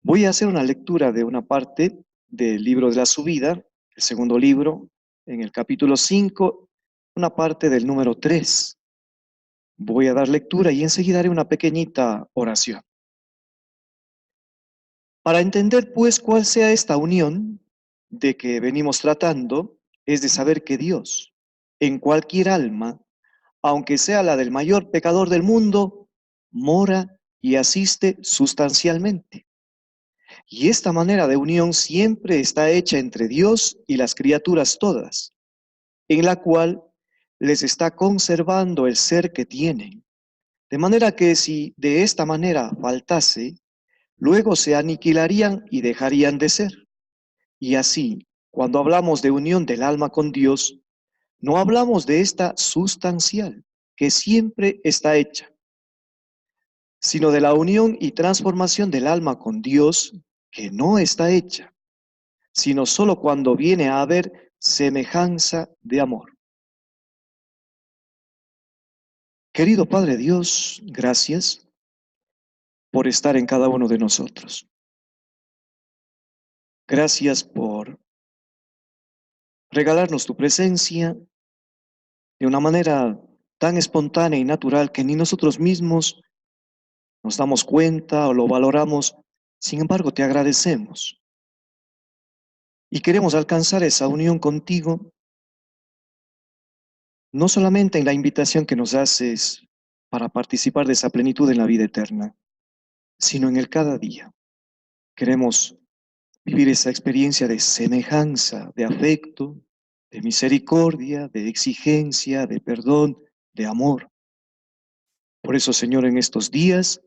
Voy a hacer una lectura de una parte del libro de la subida, el segundo libro, en el capítulo 5, una parte del número 3. Voy a dar lectura y enseguida haré una pequeñita oración. Para entender, pues, cuál sea esta unión de que venimos tratando, es de saber que Dios, en cualquier alma, aunque sea la del mayor pecador del mundo, mora y asiste sustancialmente. Y esta manera de unión siempre está hecha entre Dios y las criaturas todas, en la cual les está conservando el ser que tienen. De manera que si de esta manera faltase, luego se aniquilarían y dejarían de ser. Y así, cuando hablamos de unión del alma con Dios, no hablamos de esta sustancial, que siempre está hecha, sino de la unión y transformación del alma con Dios, que no está hecha, sino solo cuando viene a haber semejanza de amor. Querido Padre Dios, gracias por estar en cada uno de nosotros. Gracias por regalarnos tu presencia de una manera tan espontánea y natural que ni nosotros mismos nos damos cuenta o lo valoramos. Sin embargo, te agradecemos y queremos alcanzar esa unión contigo, no solamente en la invitación que nos haces para participar de esa plenitud en la vida eterna, sino en el cada día. Queremos vivir esa experiencia de semejanza, de afecto, de misericordia, de exigencia, de perdón, de amor. Por eso, Señor, en estos días,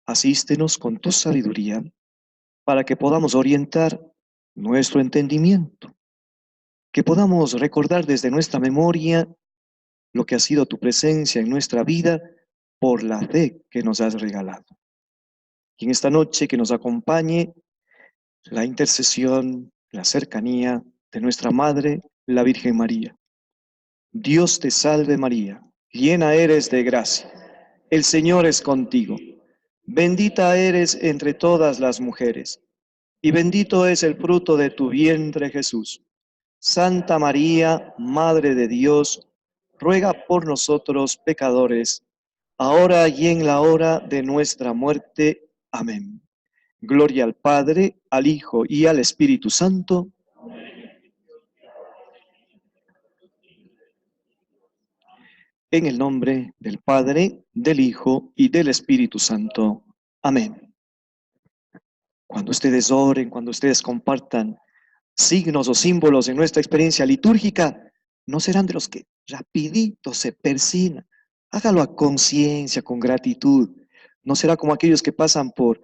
asístenos con tu sabiduría para que podamos orientar nuestro entendimiento, que podamos recordar desde nuestra memoria lo que ha sido tu presencia en nuestra vida por la fe que nos has regalado. Y en esta noche que nos acompañe la intercesión, la cercanía de nuestra Madre, la Virgen María. Dios te salve María, llena eres de gracia, el Señor es contigo. Bendita eres entre todas las mujeres, y bendito es el fruto de tu vientre Jesús. Santa María, Madre de Dios, ruega por nosotros pecadores, ahora y en la hora de nuestra muerte. Amén. Gloria al Padre, al Hijo y al Espíritu Santo. En el nombre del Padre, del Hijo y del Espíritu Santo. Amén. Cuando ustedes oren, cuando ustedes compartan signos o símbolos en nuestra experiencia litúrgica, no serán de los que rapidito se persignan. Hágalo a conciencia, con gratitud. No será como aquellos que pasan por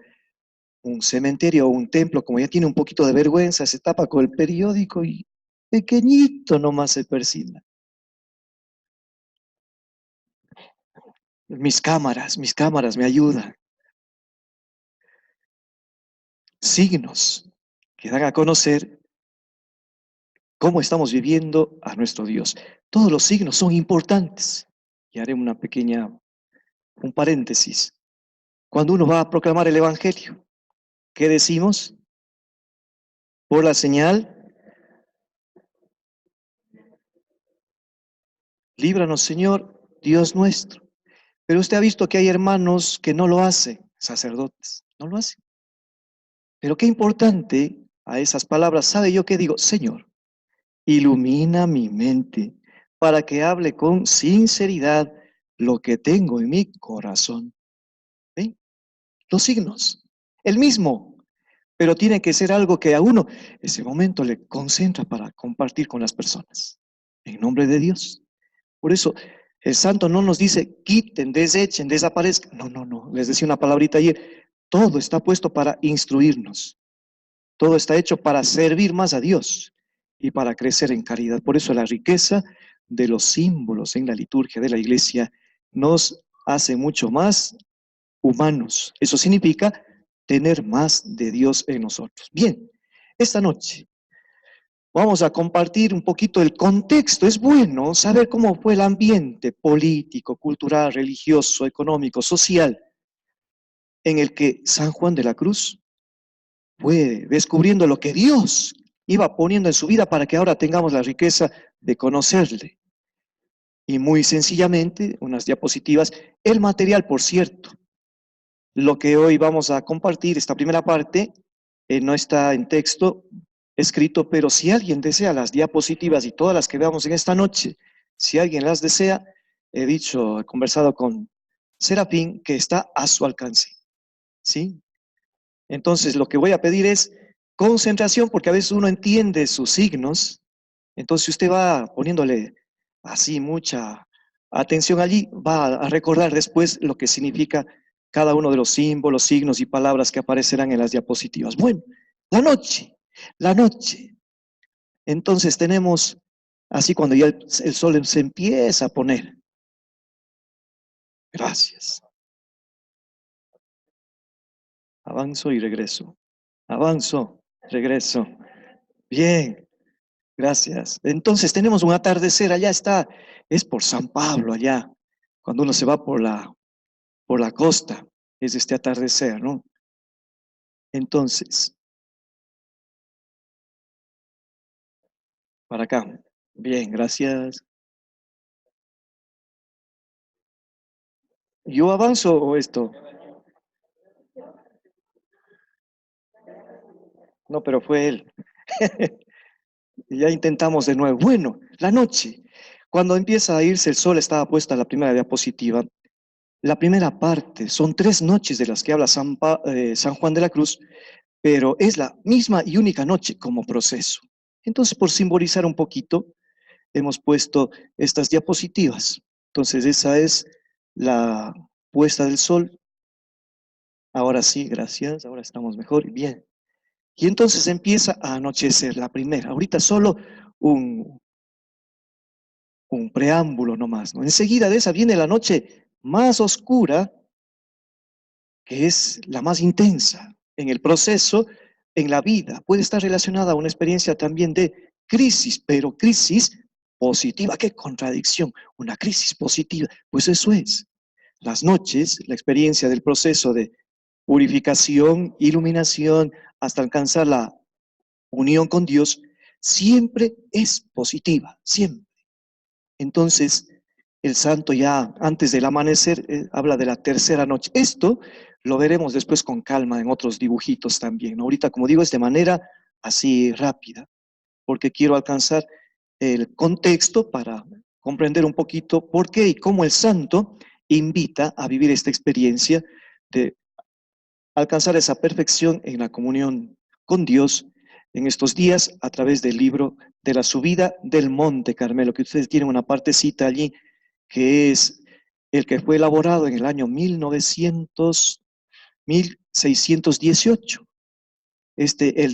un cementerio o un templo, como ya tiene un poquito de vergüenza, se tapa con el periódico y pequeñito nomás se persigna. Mis cámaras me ayudan. Signos que dan a conocer cómo estamos viviendo a nuestro Dios. Todos los signos son importantes. Y haré un paréntesis. Cuando uno va a proclamar el Evangelio, ¿qué decimos? Por la señal, líbranos, Señor, Dios nuestro. Pero usted ha visto que hay hermanos que no lo hacen, sacerdotes, no lo hacen. Pero qué importante a esas palabras, ¿sabe yo qué digo? Señor, ilumina mi mente para que hable con sinceridad lo que tengo en mi corazón. ¿Ven? Los signos, el mismo, pero tiene que ser algo que a uno ese momento le concentra para compartir con las personas. En nombre de Dios. Por eso el santo no nos dice quiten, desechen, desaparezcan. No, no, no. Les decía una palabrita ayer. Todo está puesto para instruirnos. Todo está hecho para servir más a Dios y para crecer en caridad. Por eso la riqueza de los símbolos en la liturgia de la iglesia nos hace mucho más humanos. Eso significa tener más de Dios en nosotros. Bien, esta noche vamos a compartir un poquito el contexto. Es bueno saber cómo fue el ambiente político, cultural, religioso, económico, social en el que San Juan de la Cruz fue descubriendo lo que Dios iba poniendo en su vida para que ahora tengamos la riqueza de conocerle. Y muy sencillamente, unas diapositivas, el material, por cierto, lo que hoy vamos a compartir, esta primera parte, no está en texto escrito, pero si alguien desea las diapositivas y todas las que veamos en esta noche, si alguien las desea, he conversado con Serafín que está a su alcance, ¿sí? Entonces, lo que voy a pedir es concentración, porque a veces uno entiende sus signos, entonces si usted va poniéndole así mucha atención allí, va a recordar después lo que significa cada uno de los símbolos, signos y palabras que aparecerán en las diapositivas. Bueno, la noche, la noche. Entonces tenemos, así cuando ya el sol se empieza a poner. Gracias. Avanzo y regreso. Avanzo, regreso. Bien. Gracias. Entonces tenemos un atardecer, allá está, es por San Pablo, allá, cuando uno se va por la costa, es este atardecer, ¿no? Entonces, para acá. Bien, gracias. ¿Yo avanzo o esto? No, pero fue él. Ya intentamos de nuevo. Bueno, la noche. Cuando empieza a irse el sol, estaba puesta la primera diapositiva. La primera parte, son 3 noches de las que habla San Juan de la Cruz, pero es la misma y única noche como proceso. Entonces, por simbolizar un poquito, hemos puesto estas diapositivas. Entonces, esa es la puesta del sol. Ahora sí, gracias, ahora estamos mejor, bien. Y entonces empieza a anochecer la primera. Ahorita solo un, un preámbulo nomás, ¿no? Enseguida de esa viene la noche más oscura, que es la más intensa en el proceso, en la vida. Puede estar relacionada a una experiencia también de crisis, pero crisis positiva. ¡Qué contradicción! Una crisis positiva. Pues eso es. Las noches, la experiencia del proceso de purificación, iluminación, hasta alcanzar la unión con Dios, siempre es positiva, siempre. Entonces, el santo ya antes del amanecer habla de la tercera noche. Esto lo veremos después con calma en otros dibujitos también, ¿no? Ahorita, como digo, es de manera así rápida, porque quiero alcanzar el contexto para comprender un poquito por qué y cómo el santo invita a vivir esta experiencia de alcanzar esa perfección en la comunión con Dios en estos días a través del libro de la subida del Monte Carmelo, que ustedes tienen una partecita allí que es el que fue elaborado en el año 1618.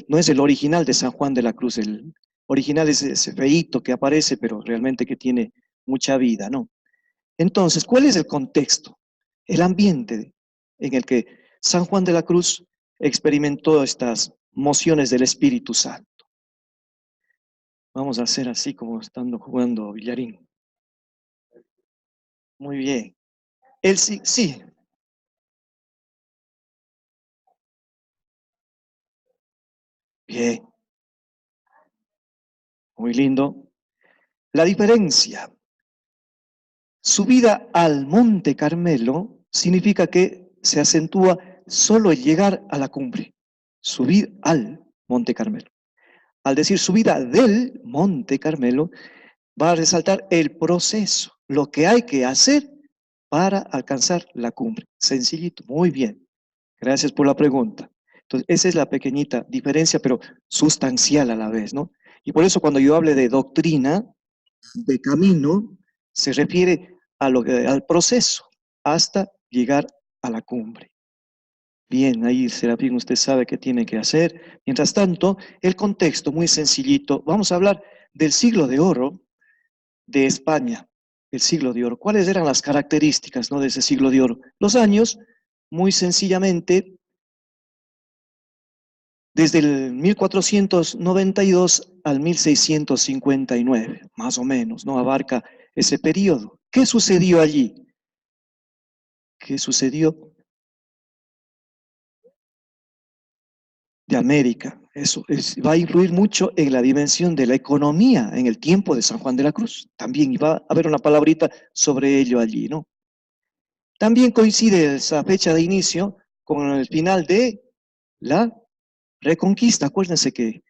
No es el original de San Juan de la Cruz, el original es ese feíto que aparece, pero realmente que tiene mucha vida, ¿no? Entonces, ¿cuál es el contexto? El ambiente en el que San Juan de la Cruz experimentó estas mociones del Espíritu Santo. Vamos a hacer así como estando jugando billarín. Muy bien. Él sí, sí, bien, muy lindo. La diferencia, subida al Monte Carmelo significa que se acentúa solo el llegar a la cumbre, subir al Monte Carmelo. Al decir subida del Monte Carmelo, va a resaltar el proceso, lo que hay que hacer para alcanzar la cumbre. Sencillito, muy bien. Gracias por la pregunta. Entonces, esa es la pequeñita diferencia, pero sustancial a la vez, ¿no? Y por eso cuando yo hable de doctrina, de camino, se refiere al proceso hasta llegar a la cumbre. Bien, ahí Serafín, usted sabe qué tiene que hacer. Mientras tanto, el contexto muy sencillito. Vamos a hablar del siglo de oro de España, el siglo de oro. ¿Cuáles eran las características, no, de ese siglo de oro? Los años, muy sencillamente, desde el 1492 al 1659, más o menos, ¿no? Abarca ese periodo. ¿Qué sucedió allí? ¿Qué sucedió? de América. Va a influir mucho en la dimensión de la economía en el tiempo de San Juan de la Cruz. También y va a haber una palabrita sobre ello allí, ¿no? También coincide esa fecha de inicio con el final de la Reconquista. Acuérdense que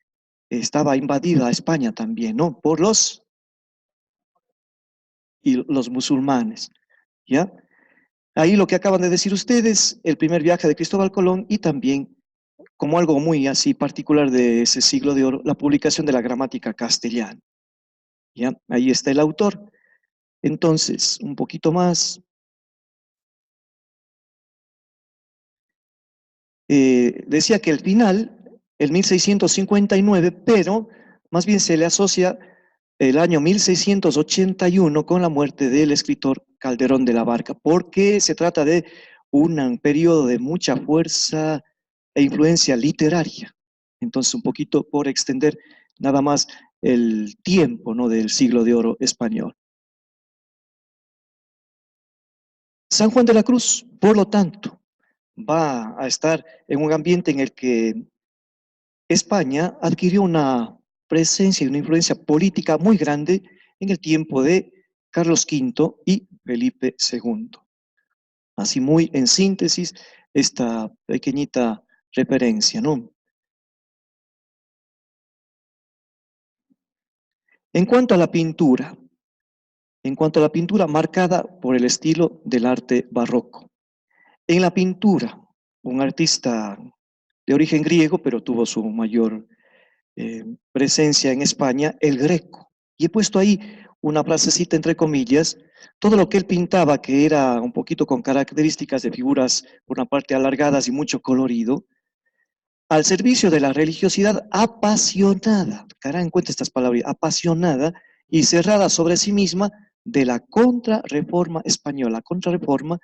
estaba invadida España también, ¿no? Por los musulmanes, ¿ya? Ahí lo que acaban de decir ustedes, el primer viaje de Cristóbal Colón y también, como algo muy así particular de ese siglo de oro, la publicación de la gramática castellana, ¿ya? Ahí está el autor. Entonces, un poquito más. Decía que el final, el 1659, pero más bien se le asocia el año 1681 con la muerte del escritor Calderón de la Barca, porque se trata de un periodo de mucha fuerza e influencia literaria. Entonces, un poquito por extender nada más el tiempo, ¿no?, del siglo de oro español. San Juan de la Cruz, por lo tanto, va a estar en un ambiente en el que España adquirió una presencia y una influencia política muy grande en el tiempo de Carlos V y Felipe II. Así muy en síntesis, esta pequeñita referencia, ¿no? En cuanto a la pintura, marcada por el estilo del arte barroco. En la pintura, un artista de origen griego, pero tuvo su mayor presencia en España, el Greco. Y he puesto ahí una frasecita entre comillas, todo lo que él pintaba, que era un poquito con características de figuras, por una parte alargadas y mucho colorido, al servicio de la religiosidad apasionada, cara en cuenta estas palabras, apasionada y cerrada sobre sí misma de la contrarreforma española. Contrarreforma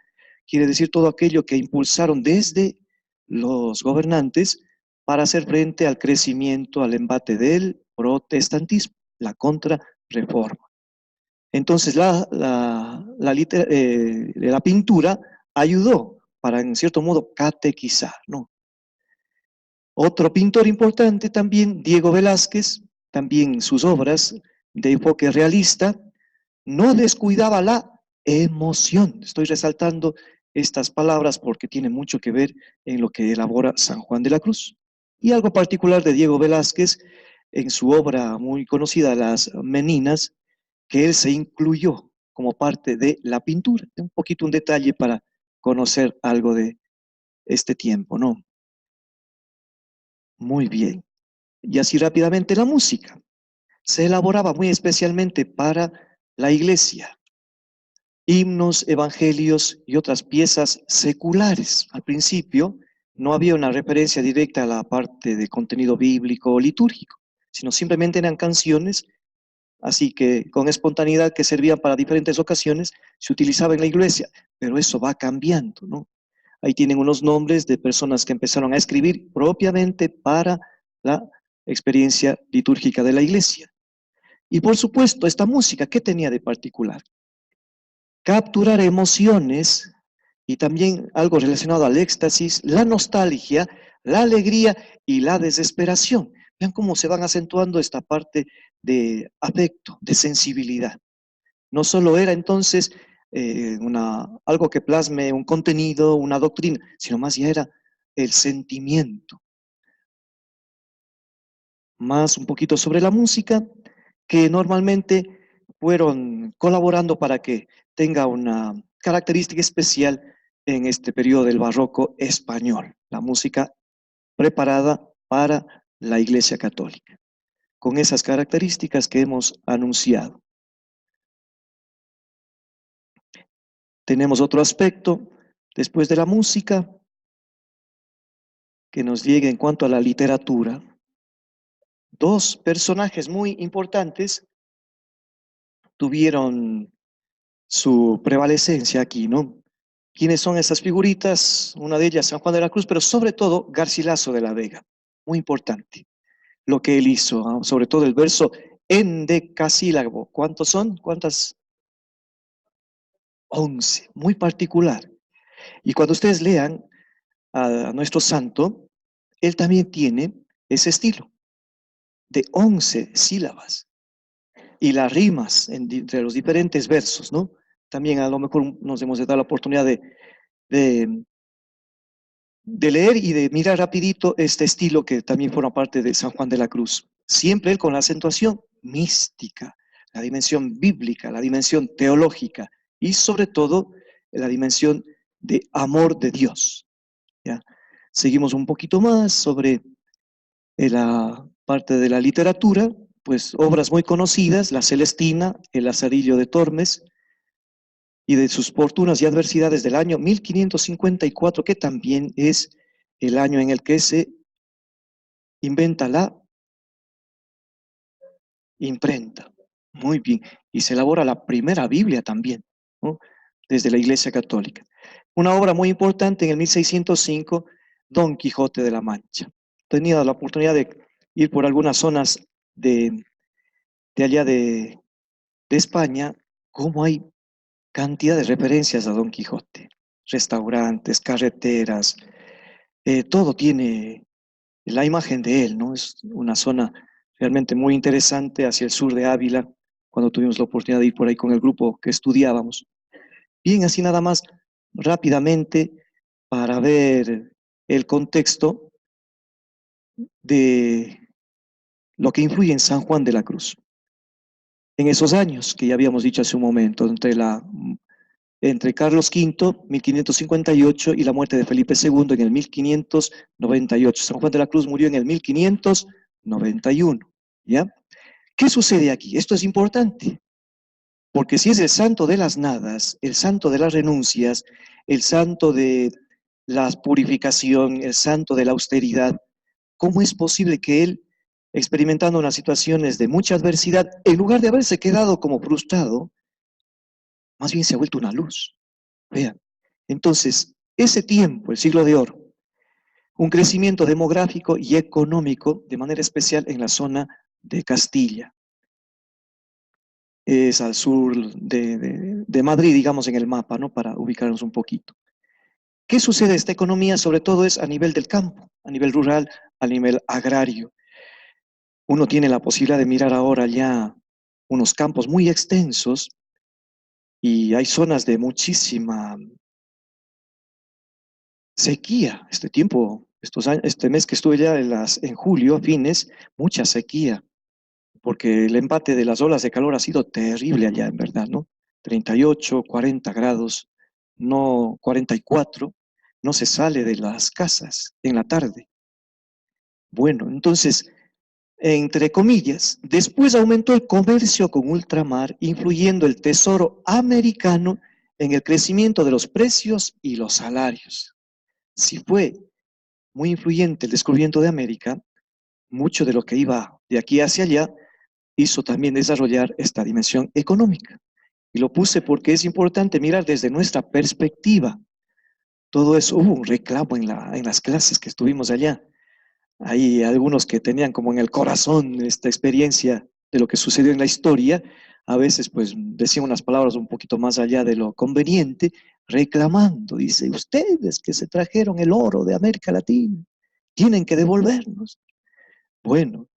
quiere decir todo aquello que impulsaron desde los gobernantes para hacer frente al crecimiento, al embate del protestantismo, la contrarreforma. Entonces la pintura ayudó para, en cierto modo, catequizar, ¿no? Otro pintor importante también, Diego Velázquez, también sus obras de enfoque realista, no descuidaba la emoción. Estoy resaltando estas palabras porque tienen mucho que ver en lo que elabora San Juan de la Cruz. Y algo particular de Diego Velázquez, en su obra muy conocida, Las Meninas, que él se incluyó como parte de la pintura. Un poquito un detalle para conocer algo de este tiempo, ¿no? Muy bien. Y así rápidamente la música. Se elaboraba muy especialmente para la iglesia, himnos, evangelios y otras piezas seculares. Al principio no había una referencia directa a la parte de contenido bíblico o litúrgico, sino simplemente eran canciones, así que con espontaneidad que servían para diferentes ocasiones, se utilizaba en la iglesia, pero eso va cambiando, ¿no? Ahí tienen unos nombres de personas que empezaron a escribir propiamente para la experiencia litúrgica de la iglesia. Y por supuesto, esta música, ¿qué tenía de particular? Capturar emociones y también algo relacionado al éxtasis, la nostalgia, la alegría y la desesperación. Vean cómo se van acentuando esta parte de afecto, de sensibilidad. No solo era entonces algo que plasme un contenido, una doctrina, sino más ya era el sentimiento. Más un poquito sobre la música, que normalmente fueron colaborando para que tenga una característica especial en este periodo del barroco español, la música preparada para la Iglesia Católica, con esas características que hemos anunciado. Tenemos otro aspecto, después de la música, que nos llega en cuanto a la literatura. Dos personajes muy importantes tuvieron su prevalecencia aquí, ¿no? ¿Quiénes son esas figuritas? Una de ellas, San Juan de la Cruz, pero sobre todo Garcilaso de la Vega. Muy importante lo que él hizo, ¿no? Sobre todo el verso endecasílabo. ¿Cuántos son? ¿Cuántas? 11. Muy particular. Y cuando ustedes lean a nuestro santo, él también tiene ese estilo de 11 sílabas y las rimas entre los diferentes versos, ¿no? También a lo mejor nos hemos de dar la oportunidad de, de leer y de mirar rapidito este estilo que también forma parte de San Juan de la Cruz. Siempre él con la acentuación mística, la dimensión bíblica, la dimensión teológica y sobre todo la dimensión de amor de Dios. ¿Ya? Seguimos un poquito más sobre la parte de la literatura, pues obras muy conocidas, La Celestina, El Lazarillo de Tormes, y de sus fortunas y adversidades del año 1554, que también es el año en el que se inventa la imprenta. Muy bien. Y se elabora la primera Biblia también, ¿no? Desde la Iglesia Católica. Una obra muy importante en el 1605, Don Quijote de la Mancha. Tenía la oportunidad de ir por algunas zonas de, de allá de España, cómo hay cantidad de referencias a Don Quijote. Restaurantes, carreteras, todo tiene la imagen de él, ¿no? Es una zona realmente muy interesante hacia el sur de Ávila, cuando tuvimos la oportunidad de ir por ahí con el grupo que estudiábamos. Bien, así nada más rápidamente para ver el contexto de lo que influye en San Juan de la Cruz. En esos años que ya habíamos dicho hace un momento, entre Carlos V, 1558, y la muerte de Felipe II en el 1598. San Juan de la Cruz murió en el 1591. ¿Ya? ¿Qué sucede aquí? Esto es importante, porque si es el santo de las nadas, el santo de las renuncias, el santo de la purificación, el santo de la austeridad, ¿cómo es posible que él, experimentando unas situaciones de mucha adversidad, en lugar de haberse quedado como frustrado, más bien se ha vuelto una luz? Vean, entonces, ese tiempo, el siglo de oro, un crecimiento demográfico y económico, de manera especial en la zona de Castilla. Es al sur de Madrid, digamos, en el mapa, ¿no? Para ubicarnos un poquito. ¿Qué sucede? Esta economía, sobre todo, es a nivel del campo, a nivel rural, a nivel agrario. Uno tiene la posibilidad de mirar ahora ya unos campos muy extensos y hay zonas de muchísima sequía. Este tiempo, este mes que estuve ya en julio, fines, mucha sequía, porque el embate de las olas de calor ha sido terrible allá, en verdad, ¿no? 38, 40 grados, no 44, no se sale de las casas en la tarde. Bueno, entonces, entre comillas, después aumentó el comercio con ultramar, influyendo el tesoro americano en el crecimiento de los precios y los salarios. Si fue muy influyente el descubrimiento de América, mucho de lo que iba de aquí hacia allá hizo también desarrollar esta dimensión económica. Y lo puse porque es importante mirar desde nuestra perspectiva. Todo eso, hubo un reclamo en las clases que estuvimos allá. Hay algunos que tenían como en el corazón esta experiencia de lo que sucedió en la historia. A veces pues decían unas palabras un poquito más allá de lo conveniente, reclamando. Dice, ustedes que se trajeron el oro de América Latina, tienen que devolvernos. Bueno,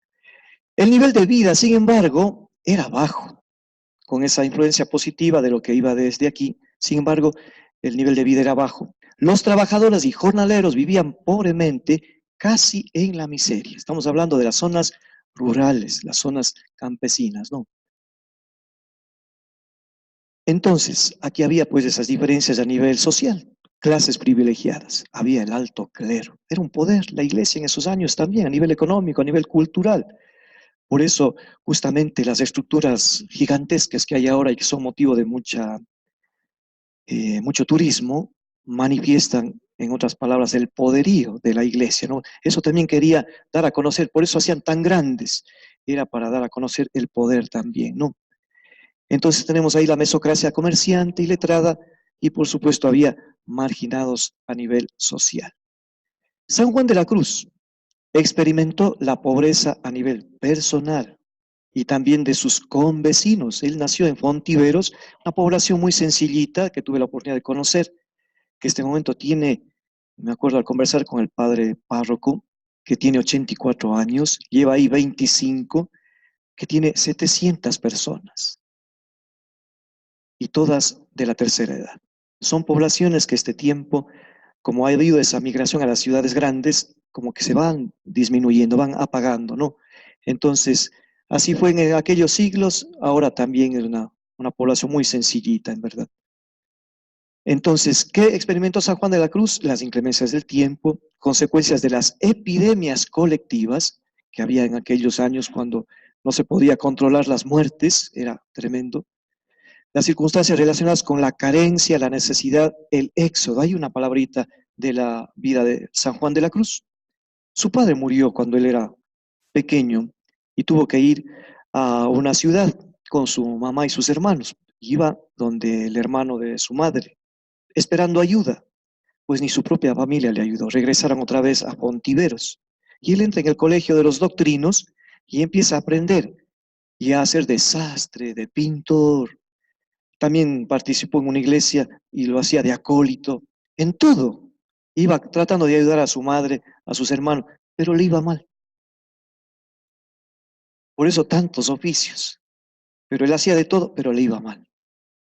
el nivel de vida, sin embargo, era bajo, con esa influencia positiva de lo que iba desde aquí. Sin embargo, el nivel de vida era bajo. Los trabajadores y jornaleros vivían pobremente, casi en la miseria. Estamos hablando de las zonas rurales, las zonas campesinas, ¿no? Entonces, aquí había pues esas diferencias a nivel social, clases privilegiadas, había el alto clero, era un poder, la iglesia en esos años también, a nivel económico, a nivel cultural. Por eso, justamente las estructuras gigantescas que hay ahora y que son motivo de mucho turismo, manifiestan, en otras palabras, el poderío de la iglesia, ¿no? Eso también quería dar a conocer, por eso hacían tan grandes, era para dar a conocer el poder también, ¿no? Entonces tenemos ahí la mesocracia comerciante y letrada, y por supuesto había marginados a nivel social. San Juan de la Cruz experimentó la pobreza a nivel personal y también de sus convecinos. Él nació en Fontiveros, una población muy sencillita que tuve la oportunidad de conocer, que este momento tiene, me acuerdo al conversar con el padre párroco, que tiene 84 años, lleva ahí 25, que tiene 700 personas, y todas de la tercera edad. Son poblaciones que este tiempo, como ha habido esa migración a las ciudades grandes, como que se van disminuyendo, van apagando, ¿no? Entonces, así fue en aquellos siglos, ahora también es una población muy sencillita, en verdad. Entonces, ¿qué experimentó San Juan de la Cruz? Las inclemencias del tiempo, consecuencias de las epidemias colectivas que había en aquellos años cuando no se podía controlar las muertes, era tremendo. Las circunstancias relacionadas con la carencia, la necesidad, el éxodo. Hay una palabrita de la vida de San Juan de la Cruz. Su padre murió cuando él era pequeño y tuvo que ir a una ciudad con su mamá y sus hermanos. Iba donde el hermano de su madre, esperando ayuda, pues ni su propia familia le ayudó. Regresaron otra vez a Pontiveros. Y él entra en el colegio de los doctrinos y empieza a aprender y a hacer desastre, de pintor. También participó en una iglesia y lo hacía de acólito. En todo. Iba tratando de ayudar a su madre, a sus hermanos, pero le iba mal. Por eso tantos oficios. Pero él hacía de todo, pero le iba mal.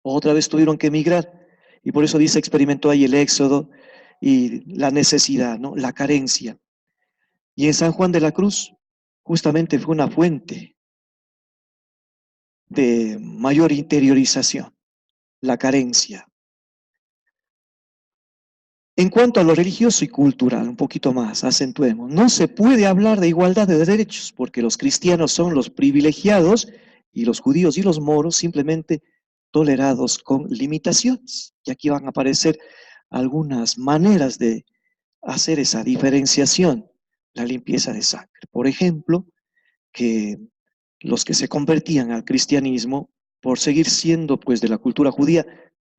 Otra vez tuvieron que emigrar y por eso dice, experimentó ahí el éxodo y la necesidad, ¿no? La carencia. Y en San Juan de la Cruz justamente fue una fuente de mayor interiorización, la carencia. En cuanto a lo religioso y cultural, un poquito más, acentuemos, no se puede hablar de igualdad de derechos porque los cristianos son los privilegiados y los judíos y los moros simplemente tolerados con limitaciones. Y aquí van a aparecer algunas maneras de hacer esa diferenciación, la limpieza de sangre. Por ejemplo, que los que se convertían al cristianismo, por seguir siendo pues de la cultura judía,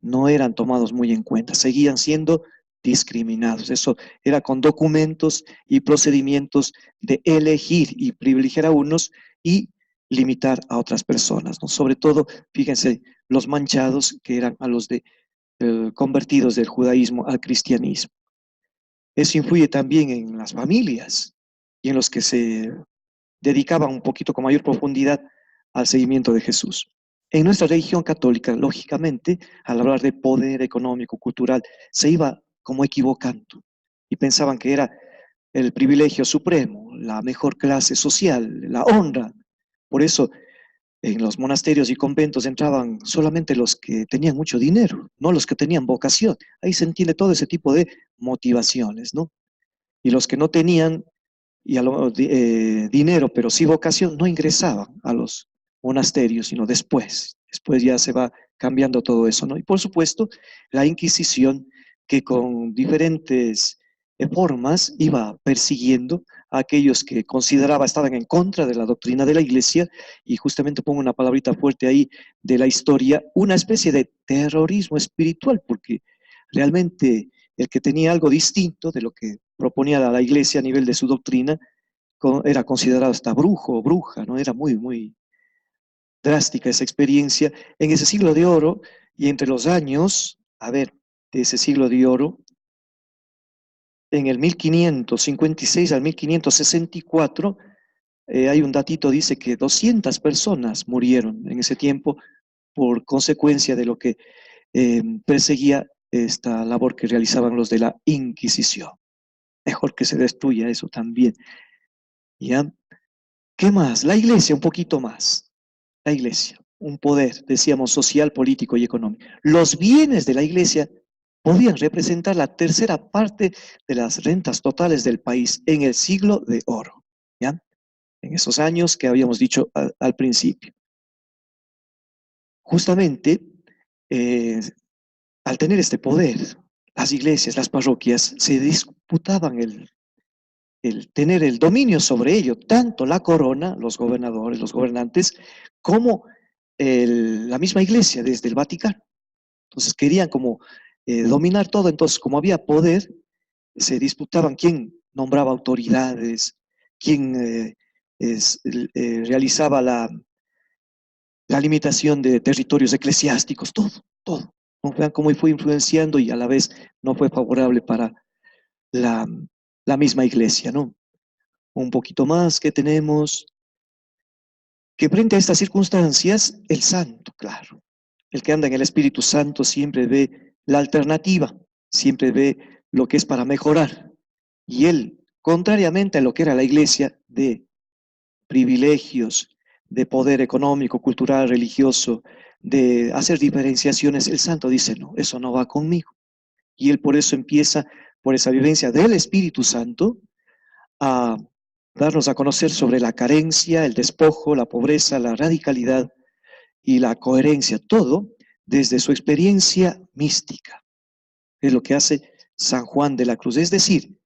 no eran tomados muy en cuenta, seguían siendo discriminados. Eso era con documentos y procedimientos de elegir y privilegiar a unos y limitar a otras personas, ¿no? Sobre todo, fíjense, los manchados que eran a los de convertidos del judaísmo al cristianismo. Eso influye también en las familias y en los que se dedicaban un poquito con mayor profundidad al seguimiento de Jesús. En nuestra religión católica, lógicamente, al hablar de poder económico, cultural, se iba como equivocando y pensaban que era el privilegio supremo, la mejor clase social, la honra. Por eso en los monasterios y conventos entraban solamente los que tenían mucho dinero, no los que tenían vocación. Ahí se entiende todo ese tipo de motivaciones, ¿no? Y los que no tenían dinero, pero sí vocación, no ingresaban a los monasterios, sino después. Después ya se va cambiando todo eso, ¿no? Y por supuesto, la Inquisición, que con diferentes formas iba persiguiendo a aquellos que consideraba estaban en contra de la doctrina de la Iglesia, y justamente pongo una palabrita fuerte ahí de la historia, una especie de terrorismo espiritual, porque realmente el que tenía algo distinto de lo que proponía la Iglesia a nivel de su doctrina, era considerado hasta brujo o bruja, ¿no? Era muy, muy drástica esa experiencia en ese siglo de oro y entre los años, a ver, de ese siglo de oro, en el 1556 al 1564, hay un datito, dice que 200 personas murieron en ese tiempo por consecuencia de lo que perseguía esta labor que realizaban los de la Inquisición. Mejor que se destruya eso también. ¿Ya? ¿Qué más? La iglesia, un poquito más. La iglesia, un poder, decíamos, social, político y económico. Los bienes de la iglesia podían representar la tercera parte de las rentas totales del país en el siglo de oro, ¿ya? En esos años que habíamos dicho al principio. Justamente, eh, al tener este poder, las iglesias, las parroquias, se disputaban el tener el dominio sobre ello, tanto la corona, los gobernadores, los gobernantes, como la misma iglesia desde el Vaticano. Entonces querían como dominar todo, entonces como había poder, se disputaban quién nombraba autoridades, quién realizaba la limitación de territorios eclesiásticos, todo, todo. ¿No? Vean cómo fue influenciando y a la vez no fue favorable para la, la misma iglesia, ¿no? un poquito más que tenemos, que frente a estas circunstancias, el santo, claro, el que anda en el Espíritu Santo siempre ve la alternativa, siempre ve lo que es para mejorar. Y él, contrariamente a lo que era la iglesia de privilegios, de poder económico, cultural, religioso, de hacer diferenciaciones, el santo dice, no, eso no va conmigo. Y él por eso empieza, por esa vivencia del Espíritu Santo, a darnos a conocer sobre la carencia, el despojo, la pobreza, la radicalidad y la coherencia, todo desde su experiencia mística. Es lo que hace San Juan de la Cruz. Es decir,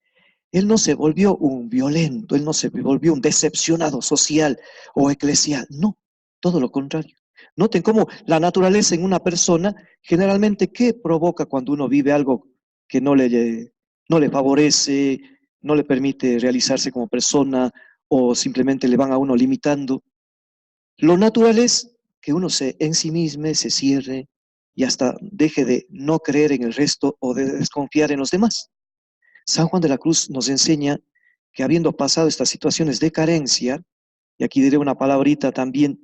él no se volvió un violento, él no se volvió un decepcionado social o eclesial, no, todo lo contrario. Noten cómo la naturaleza en una persona, generalmente, ¿qué provoca cuando uno vive algo que no le favorece, no le permite realizarse como persona o simplemente le van a uno limitando? Lo natural es que uno se ensimisme, se cierre y hasta deje de no creer en el resto o de desconfiar en los demás. San Juan de la Cruz nos enseña que habiendo pasado estas situaciones de carencia, y aquí diré una palabrita también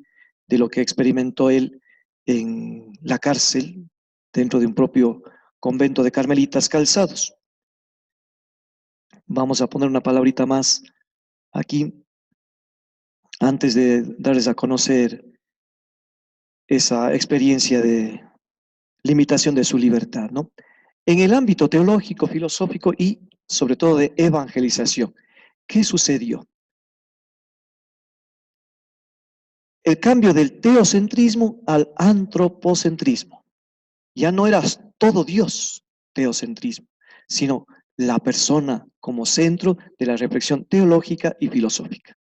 de lo que experimentó él en la cárcel, dentro de un propio convento de carmelitas calzados. Vamos a poner una palabrita más aquí, antes de darles a conocer esa experiencia de limitación de su libertad, ¿no? En el ámbito teológico, filosófico y sobre todo de evangelización, ¿qué sucedió? El cambio del teocentrismo al antropocentrismo. Ya no era todo Dios, teocentrismo, sino la persona como centro de la reflexión teológica y filosófica.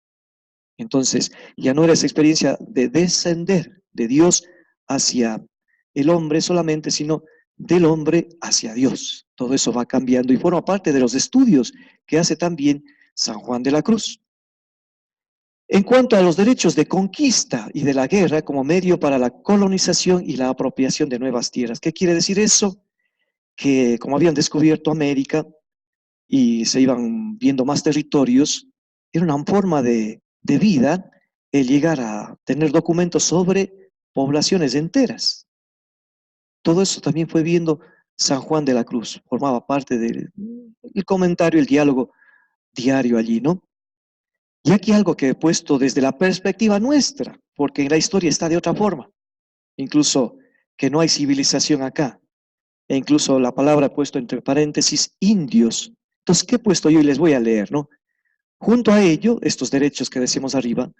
Entonces, ya no era esa experiencia de descender de Dios hacia el hombre solamente, sino del hombre hacia Dios. Todo eso va cambiando y forma parte de los estudios que hace también San Juan de la Cruz. En cuanto a los derechos de conquista y de la guerra como medio para la colonización y la apropiación de nuevas tierras. ¿Qué quiere decir eso? Que como habían descubierto América y se iban viendo más territorios, era una forma de vida el llegar a tener documentos sobre poblaciones enteras. Todo eso también fue viendo San Juan de la Cruz, formaba parte del comentario, el diálogo diario allí, ¿no? Y aquí algo que he puesto desde la perspectiva nuestra, porque en la historia está de otra forma, incluso que no hay civilización acá, e incluso la palabra he puesto entre paréntesis, indios. Entonces, ¿qué he puesto yo? Y les voy a leer, ¿no? Junto a ello, estos derechos que decimos arriba,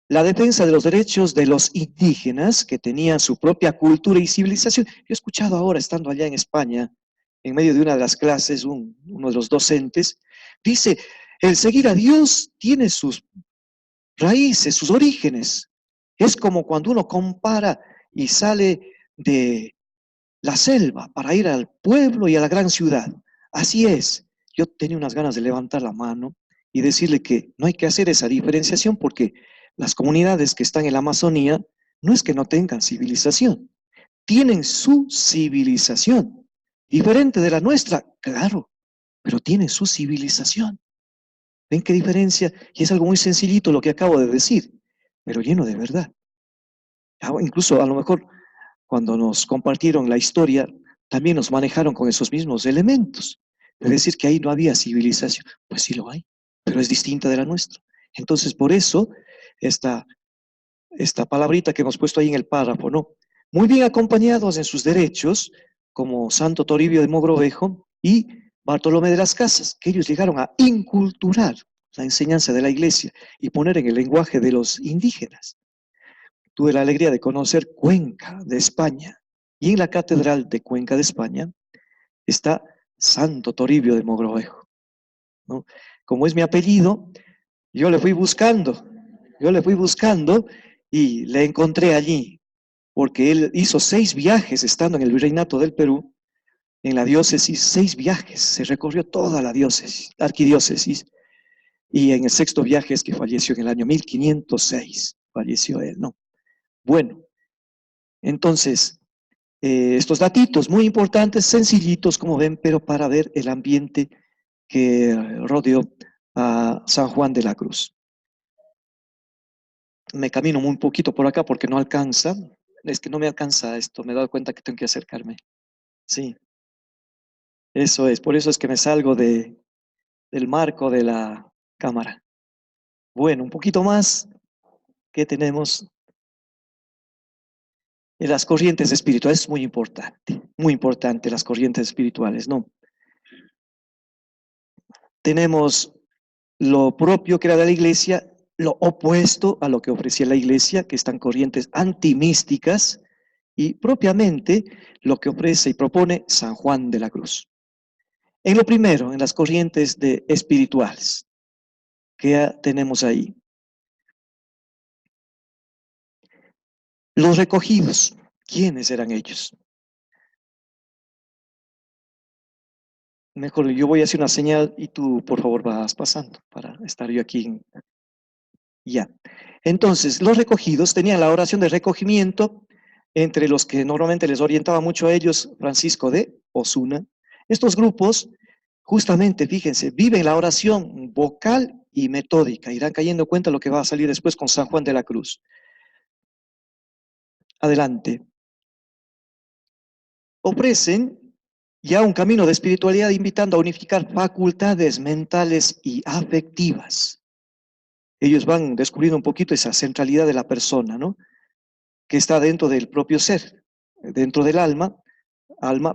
la defensa de los derechos de los indígenas que tenían su propia cultura y civilización. Yo he escuchado ahora, estando allá en España, en medio de una de las clases, uno de los docentes, dice, el seguir a Dios tiene sus raíces, sus orígenes. Es como cuando uno compara y sale de la selva para ir al pueblo y a la gran ciudad. Así es. Yo tenía unas ganas de levantar la mano y decirle que no hay que hacer esa diferenciación porque las comunidades que están en la Amazonía no es que no tengan civilización, tienen su civilización, diferente de la nuestra, claro, pero tienen su civilización. ¿Ven qué diferencia? Y es algo muy sencillito lo que acabo de decir, pero lleno de verdad. Incluso a lo mejor cuando nos compartieron la historia, también nos manejaron con esos mismos elementos. Es decir, que ahí no había civilización. Pues sí lo hay, pero es distinta de la nuestra. Entonces, por eso, esta palabrita que hemos puesto ahí en el párrafo, ¿no? Muy bien acompañados en sus derechos, como Santo Toribio de Mogrovejo y Bartolomé de las Casas, que ellos llegaron a inculturar la enseñanza de la iglesia y poner en el lenguaje de los indígenas. Tuve la alegría de conocer Cuenca de España, y en la Catedral de Cuenca de España está Santo Toribio de Mogrovejo, ¿no? Como es mi apellido, yo le fui buscando, y le encontré allí, porque él hizo 6 viajes estando en el Virreinato del Perú, en la diócesis, 6 viajes, se recorrió toda la diócesis, la arquidiócesis, y en el 6º viaje es que falleció en el año 1506, falleció él, ¿no? Bueno, entonces, estos datitos muy importantes, sencillitos como ven, pero para ver el ambiente que rodeó a San Juan de la Cruz. Me camino muy poquito por acá porque no alcanza. Es que no me alcanza esto, me he dado cuenta que tengo que acercarme. Sí, eso es. Por eso es que me salgo del marco de la cámara. Bueno, un poquito más. ¿Qué tenemos? Las corrientes espirituales es muy importante las corrientes espirituales, ¿no? Tenemos lo propio que era de la iglesia, lo opuesto a lo que ofrecía la iglesia, que están corrientes antimísticas, y propiamente lo que ofrece y propone San Juan de la Cruz. En lo primero, en las corrientes espirituales, ¿qué tenemos ahí? Los recogidos, ¿quiénes eran ellos? Mejor yo voy a hacer una señal y tú por favor vas pasando para estar yo aquí. Ya. Entonces, los recogidos tenían la oración de recogimiento, entre los que normalmente les orientaba mucho a ellos Francisco de Osuna. Estos grupos, justamente, fíjense, viven la oración vocal y metódica. Irán cayendo en cuenta lo que va a salir después con San Juan de la Cruz. Adelante. Ofrecen ya un camino de espiritualidad invitando a unificar facultades mentales y afectivas. Ellos van descubriendo un poquito esa centralidad de la persona, ¿no? Que está dentro del propio ser, dentro del alma,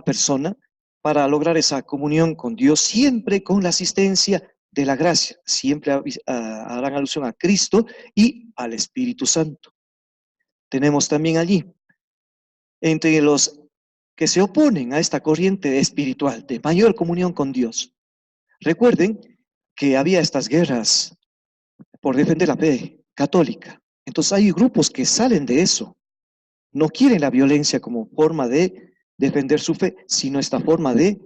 persona, para lograr esa comunión con Dios, siempre con la asistencia de la gracia. Siempre harán alusión a Cristo y al Espíritu Santo. Tenemos también allí, entre los que se oponen a esta corriente espiritual de mayor comunión con Dios. Recuerden que había estas guerras por defender la fe católica. Entonces hay grupos que salen de eso. No quieren la violencia como forma de defender su fe, sino esta forma de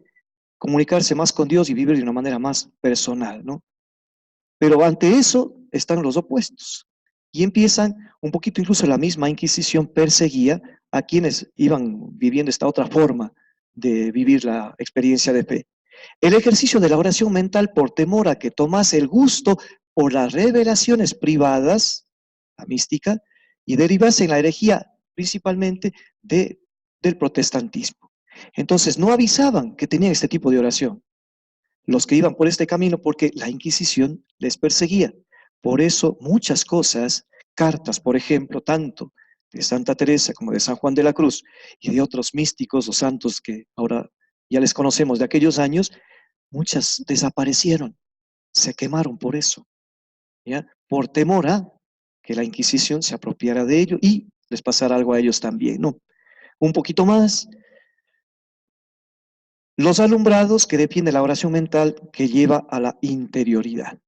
comunicarse más con Dios y vivir de una manera más personal, ¿no? Pero ante eso están los opuestos. Y empiezan un poquito, incluso la misma Inquisición perseguía a quienes iban viviendo esta otra forma de vivir la experiencia de fe. El ejercicio de la oración mental por temor a que tomase el gusto por las revelaciones privadas, la mística, y derivase en la herejía principalmente del protestantismo. Entonces no avisaban que tenían este tipo de oración los que iban por este camino porque la Inquisición les perseguía. Por eso muchas cosas, cartas, por ejemplo, tanto de Santa Teresa como de San Juan de la Cruz y de otros místicos o santos que ahora ya les conocemos de aquellos años, muchas desaparecieron, se quemaron por eso, ¿ya? Por temor a que la Inquisición se apropiara de ello y les pasara algo a ellos también, ¿no? Un poquito más, los alumbrados que defienden la oración mental que lleva a la interioridad.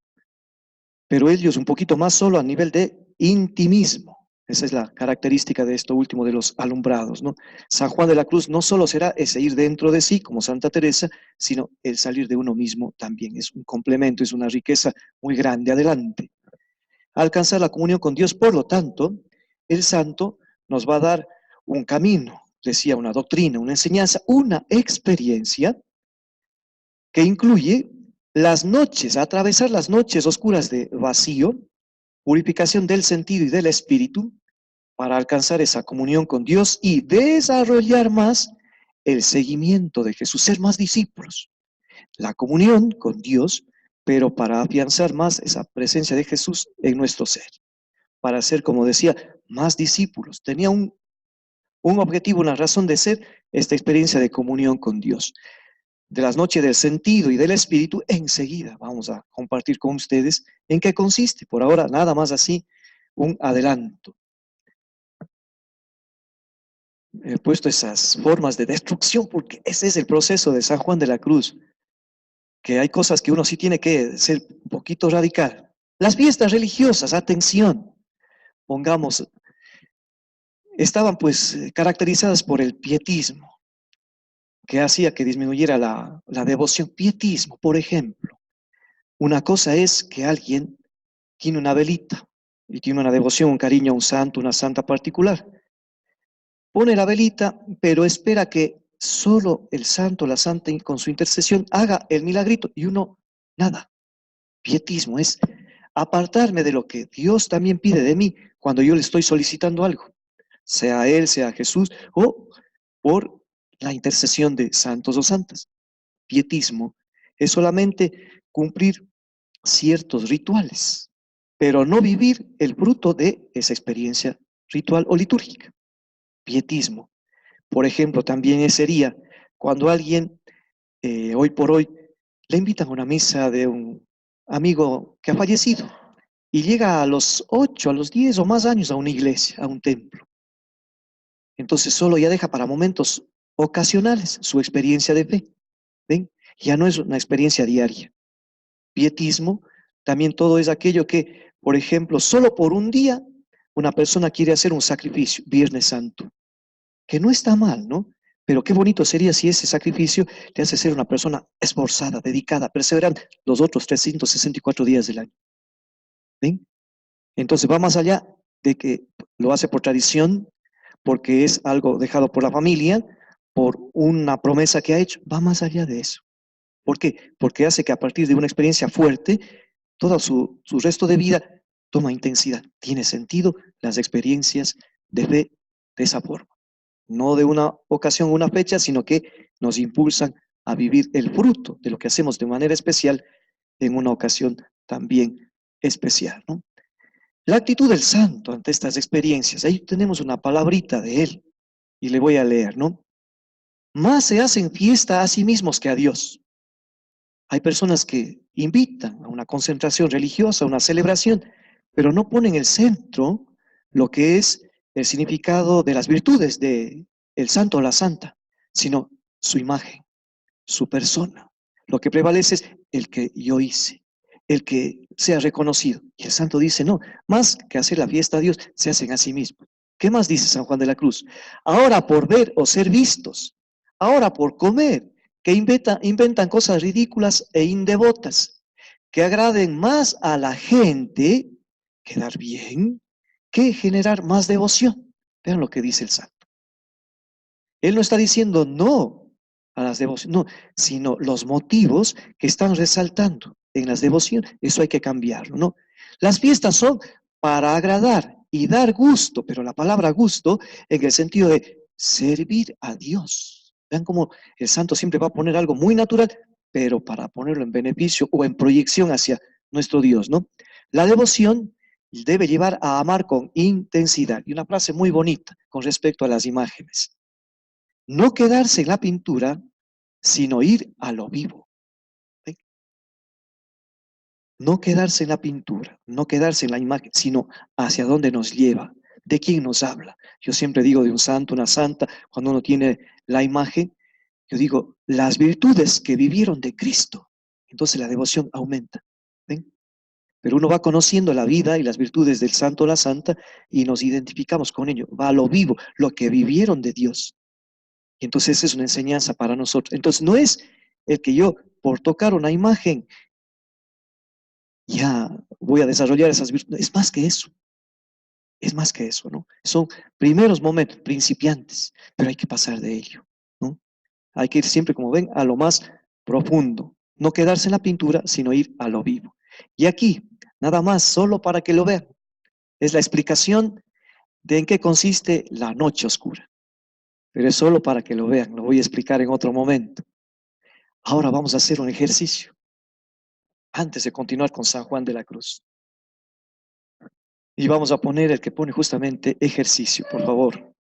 Pero ellos un poquito más solo a nivel de intimismo. Esa es la característica de esto último de los alumbrados, ¿no? San Juan de la Cruz no solo será ese ir dentro de sí, como Santa Teresa, sino el salir de uno mismo también. Es un complemento, es una riqueza muy grande. Adelante. Alcanzar la comunión con Dios, por lo tanto, el santo nos va a dar un camino, decía, una doctrina, una enseñanza, una experiencia que incluye las noches, atravesar las noches oscuras de vacío, purificación del sentido y del espíritu, para alcanzar esa comunión con Dios y desarrollar más el seguimiento de Jesús, ser más discípulos. La comunión con Dios, pero para afianzar más esa presencia de Jesús en nuestro ser, para ser, como decía, más discípulos. Tenía un objetivo, una razón de ser, esta experiencia de comunión con Dios. De las noches del sentido y del espíritu, enseguida vamos a compartir con ustedes en qué consiste. Por ahora, nada más así, un adelanto. He puesto esas formas de destrucción porque ese es el proceso de San Juan de la Cruz, que hay cosas que uno sí tiene que ser un poquito radical. Las fiestas religiosas, atención, pongamos, estaban pues caracterizadas por el pietismo, que hacía que disminuyera la devoción. Pietismo, por ejemplo. Una cosa es que alguien tiene una velita y tiene una devoción, un cariño a un santo, una santa particular. Pone la velita, pero espera que solo el santo, la santa, con su intercesión, haga el milagrito y uno, nada. Pietismo es apartarme de lo que Dios también pide de mí cuando yo le estoy solicitando algo, sea Él, sea Jesús, o por la intercesión de santos o santas. Pietismo es solamente cumplir ciertos rituales, pero no vivir el fruto de esa experiencia ritual o litúrgica. Pietismo, por ejemplo, también sería cuando alguien, hoy por hoy, le invitan a una misa de un amigo que ha fallecido y llega a los 8, a los 10 o más años a una iglesia, a un templo. Entonces solo ya deja para momentos ocasionales su experiencia de fe. ¿Ven? Ya no es una experiencia diaria. Pietismo, también todo es aquello que, por ejemplo, solo por un día una persona quiere hacer un sacrificio, Viernes Santo, que no está mal, ¿no? Pero qué bonito sería si ese sacrificio te hace ser una persona esforzada, dedicada, perseverante los otros 364 días del año. ¿Ven? Entonces va más allá de que lo hace por tradición, porque es algo dejado por la familia, por una promesa que ha hecho, va más allá de eso. ¿Por qué? Porque hace que a partir de una experiencia fuerte, todo su resto de vida toma intensidad. Tiene sentido las experiencias de fe de esa forma. No de una ocasión, una fecha, sino que nos impulsan a vivir el fruto de lo que hacemos de manera especial en una ocasión también especial, ¿no? La actitud del santo ante estas experiencias, ahí tenemos una palabrita de él y le voy a leer, ¿no? Más se hacen fiesta a sí mismos que a Dios. Hay personas que invitan a una concentración religiosa, a una celebración, pero no ponen el centro lo que es el significado de las virtudes de el santo o la santa, sino su imagen, su persona. Lo que prevalece es el que yo hice, el que sea reconocido. Y el santo dice, no, más que hacer la fiesta a Dios, se hacen a sí mismos. ¿Qué más dice San Juan de la Cruz? Ahora por ver o ser vistos, ahora por comer, que inventan cosas ridículas e indevotas, que agraden más a la gente, quedar bien, que generar más devoción. Vean lo que dice el santo. Él no está diciendo no a las devociones, no, sino los motivos que están resaltando en las devociones. Eso hay que cambiarlo, ¿no? Las fiestas son para agradar y dar gusto, pero la palabra gusto en el sentido de servir a Dios. Vean cómo el santo siempre va a poner algo muy natural, pero para ponerlo en beneficio o en proyección hacia nuestro Dios, ¿no? La devoción debe llevar a amar con intensidad. Y una frase muy bonita con respecto a las imágenes. No quedarse en la pintura, sino ir a lo vivo. ¿Sí? No quedarse en la pintura, no quedarse en la imagen, sino hacia dónde nos lleva, de quién nos habla. Yo siempre digo de un santo, una santa, cuando uno tiene la imagen, yo digo las virtudes que vivieron de Cristo. Entonces la devoción aumenta. ¿Ven? Pero uno va conociendo la vida y las virtudes del santo o la santa y nos identificamos con ello. Va a lo vivo, lo que vivieron de Dios. Y entonces esa es una enseñanza para nosotros. Entonces no es el que yo, por tocar una imagen, ya voy a desarrollar esas virtudes. Es más que eso. Es más que eso, ¿no? Son primeros momentos, principiantes, pero hay que pasar de ello, ¿no? Hay que ir siempre, como ven, a lo más profundo. No quedarse en la pintura, sino ir a lo vivo. Y aquí, nada más, solo para que lo vean, es la explicación de en qué consiste la noche oscura. Pero es solo para que lo vean, lo voy a explicar en otro momento. Ahora vamos a hacer un ejercicio antes de continuar con San Juan de la Cruz. Y vamos a poner el que pone justamente ejercicio, por favor.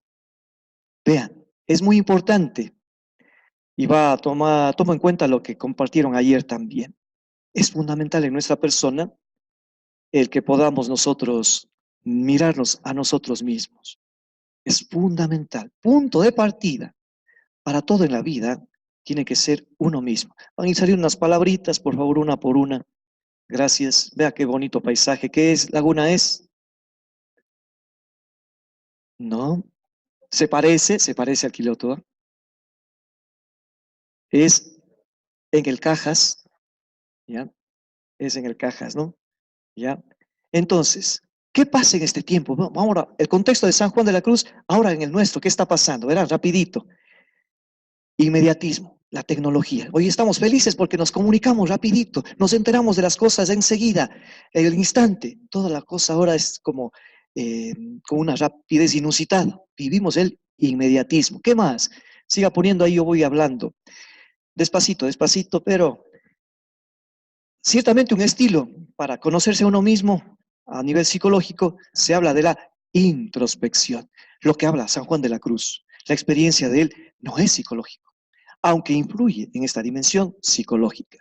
Vean, es muy importante y toma en cuenta lo que compartieron ayer también. Es fundamental en nuestra persona el que podamos nosotros mirarnos a nosotros mismos. Es fundamental. Punto de partida para todo en la vida tiene que ser uno mismo. Van a salir unas palabritas, por favor, una por una. Gracias. Vea qué bonito paisaje. ¿Qué es? Laguna es. No. Se parece al Quiloto. ¿Eh? Es en el Cajas, ¿ya? Es en el Cajas, ¿no? ¿Ya? Entonces, ¿qué pasa en este tiempo? Vamos ahora, el contexto de San Juan de la Cruz, ahora en el nuestro, ¿qué está pasando? Verán, rapidito. Inmediatismo. la tecnología. Hoy estamos felices porque nos comunicamos rapidito, nos enteramos de las cosas enseguida, en el instante. Toda la cosa ahora es como con una rapidez inusitada. Vivimos el inmediatismo. ¿Qué más? Siga poniendo ahí, yo voy hablando. Despacito, despacito, pero ciertamente un estilo para conocerse a uno mismo a nivel psicológico, se habla de la introspección, lo que habla San Juan de la Cruz. La experiencia de él no es psicológico, aunque influye en esta dimensión psicológica.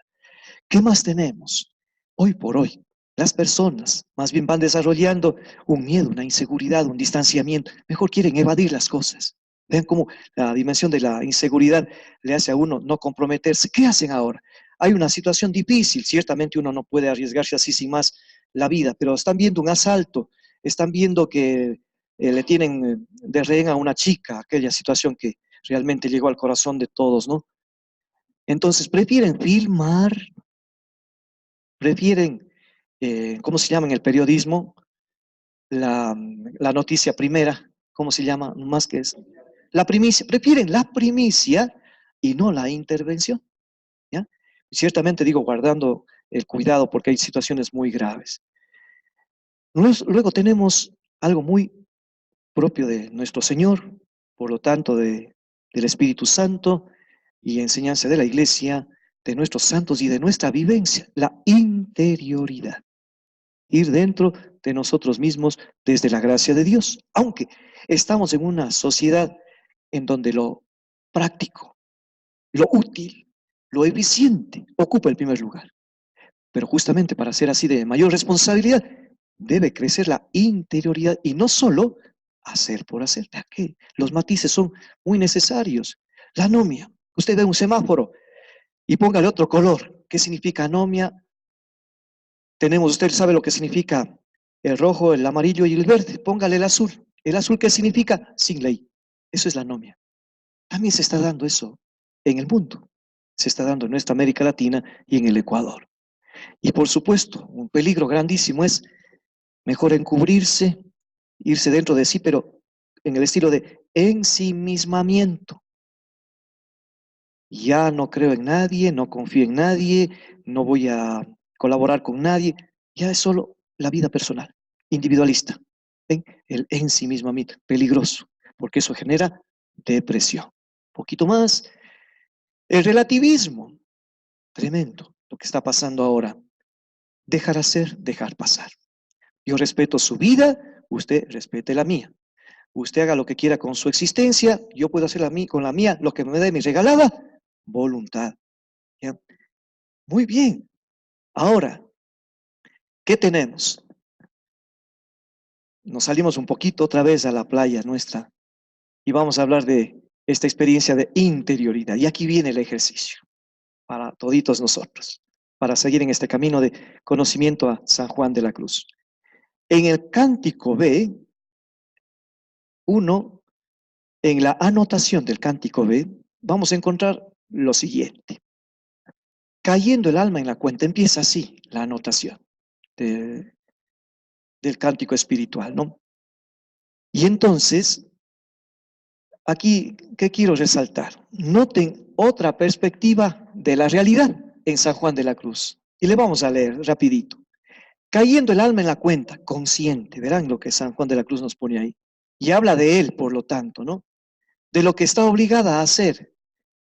¿Qué más tenemos? Hoy por hoy, las personas más bien van desarrollando un miedo, una inseguridad, un distanciamiento. Mejor quieren evadir las cosas. Vean cómo la dimensión de la inseguridad le hace a uno no comprometerse. ¿Qué hacen ahora? Hay una situación difícil, ciertamente uno no puede arriesgarse así sin más la vida, pero están viendo un asalto, están viendo que le tienen de rehén a una chica, aquella situación que realmente llegó al corazón de todos, ¿no? Entonces prefieren filmar, prefieren, ¿cómo se llama en el periodismo? La noticia primera, ¿cómo se llama? Más que es la primicia, prefieren la primicia y no la intervención, ¿ya? Ciertamente digo, guardando el cuidado porque hay situaciones muy graves. Luego tenemos algo muy propio de nuestro Señor, por lo tanto del Espíritu Santo y enseñanza de la Iglesia, de nuestros santos y de nuestra vivencia, la interioridad. Ir dentro de nosotros mismos desde la gracia de Dios, aunque estamos en una sociedad en donde lo práctico, lo útil, lo eficiente ocupa el primer lugar. Pero justamente para ser así de mayor responsabilidad, debe crecer la interioridad y no solo hacer por hacer. ¿Para qué? Los matices son muy necesarios. La anomia, usted ve un semáforo y póngale otro color. ¿Qué significa anomia? Tenemos, usted sabe lo que significa el rojo, el amarillo y el verde. Póngale el azul. ¿El azul qué significa? Sin ley. Eso es la anomia. También se está dando eso en el mundo. Se está dando en nuestra América Latina y en el Ecuador. Y por supuesto, un peligro grandísimo es mejor encubrirse, irse dentro de sí, pero en el estilo de ensimismamiento. Ya no creo en nadie, no confío en nadie, no voy a colaborar con nadie. Ya es solo la vida personal, individualista. ¿Ven? El ensimismamiento, peligroso, porque eso genera depresión. Un poquito más, el relativismo, tremendo lo que está pasando ahora. Dejar hacer, dejar pasar. Yo respeto su vida, usted respete la mía. Usted haga lo que quiera con su existencia, yo puedo hacer con la mía lo que me dé mi regalada voluntad. ¿Ya? Muy bien. Ahora, ¿qué tenemos? Nos salimos un poquito otra vez a la playa nuestra y vamos a hablar de esta experiencia de interioridad. Y aquí viene el ejercicio para toditos nosotros, para seguir en este camino de conocimiento a San Juan de la Cruz. En el cántico B, uno, en la anotación del cántico B, vamos a encontrar lo siguiente. Cayendo el alma en la cuenta, empieza así la anotación de, del cántico espiritual, ¿no? Y entonces, aquí, ¿qué quiero resaltar? Noten otra perspectiva de la realidad en San Juan de la Cruz. Y le vamos a leer rapidito. Cayendo el alma en la cuenta, consciente, verán lo que San Juan de la Cruz nos pone ahí. Y habla de él, por lo tanto, ¿no? De lo que está obligada a hacer,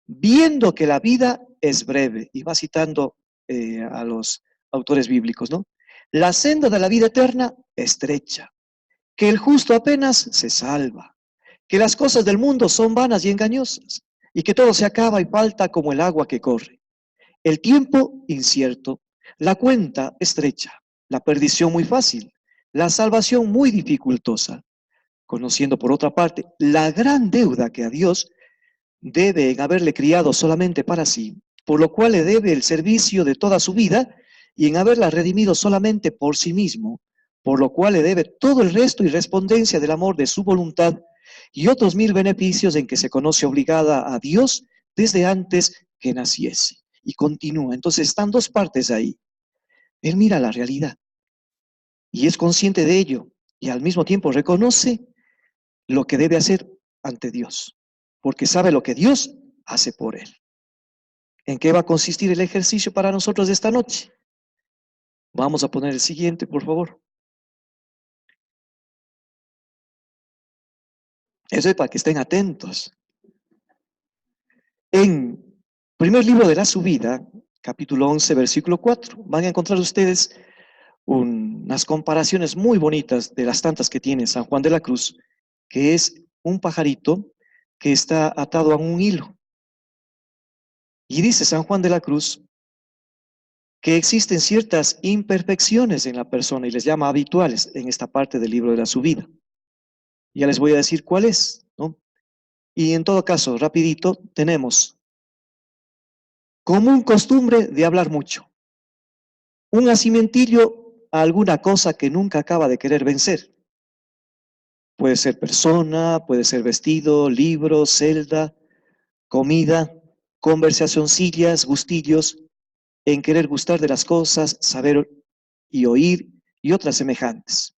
viendo que la vida es breve. Y va citando a los autores bíblicos, ¿no? La senda de la vida eterna estrecha, que el justo apenas se salva, que las cosas del mundo son vanas y engañosas, y que todo se acaba y falta como el agua que corre. El tiempo incierto, la cuenta estrecha, la perdición muy fácil, la salvación muy dificultosa, conociendo por otra parte la gran deuda que a Dios debe en haberle criado solamente para sí, por lo cual le debe el servicio de toda su vida y en haberla redimido solamente por sí mismo, por lo cual le debe todo el resto y respondencia del amor de su voluntad y otros 1000 beneficios en que se conoce obligada a Dios desde antes que naciese. Y continúa. Entonces están dos partes ahí. Él mira la realidad y es consciente de ello y al mismo tiempo reconoce lo que debe hacer ante Dios, porque sabe lo que Dios hace por él. ¿En qué va a consistir el ejercicio para nosotros de esta noche? Vamos a poner el siguiente, por favor. Eso es para que estén atentos. En primer libro de la subida, capítulo 11, versículo 4, van a encontrar ustedes unas comparaciones muy bonitas de las tantas que tiene San Juan de la Cruz, que es un pajarito que está atado a un hilo. Y dice San Juan de la Cruz que existen ciertas imperfecciones en la persona y les llama habituales en esta parte del libro de la subida. Ya les voy a decir cuál es, ¿no? Y en todo caso, rapidito, tenemos común costumbre de hablar mucho, un acimientillo a alguna cosa que nunca acaba de querer vencer. Puede ser persona, puede ser vestido, libro, celda, comida, conversacioncillas, gustillos, en querer gustar de las cosas, saber y oír y otras semejantes.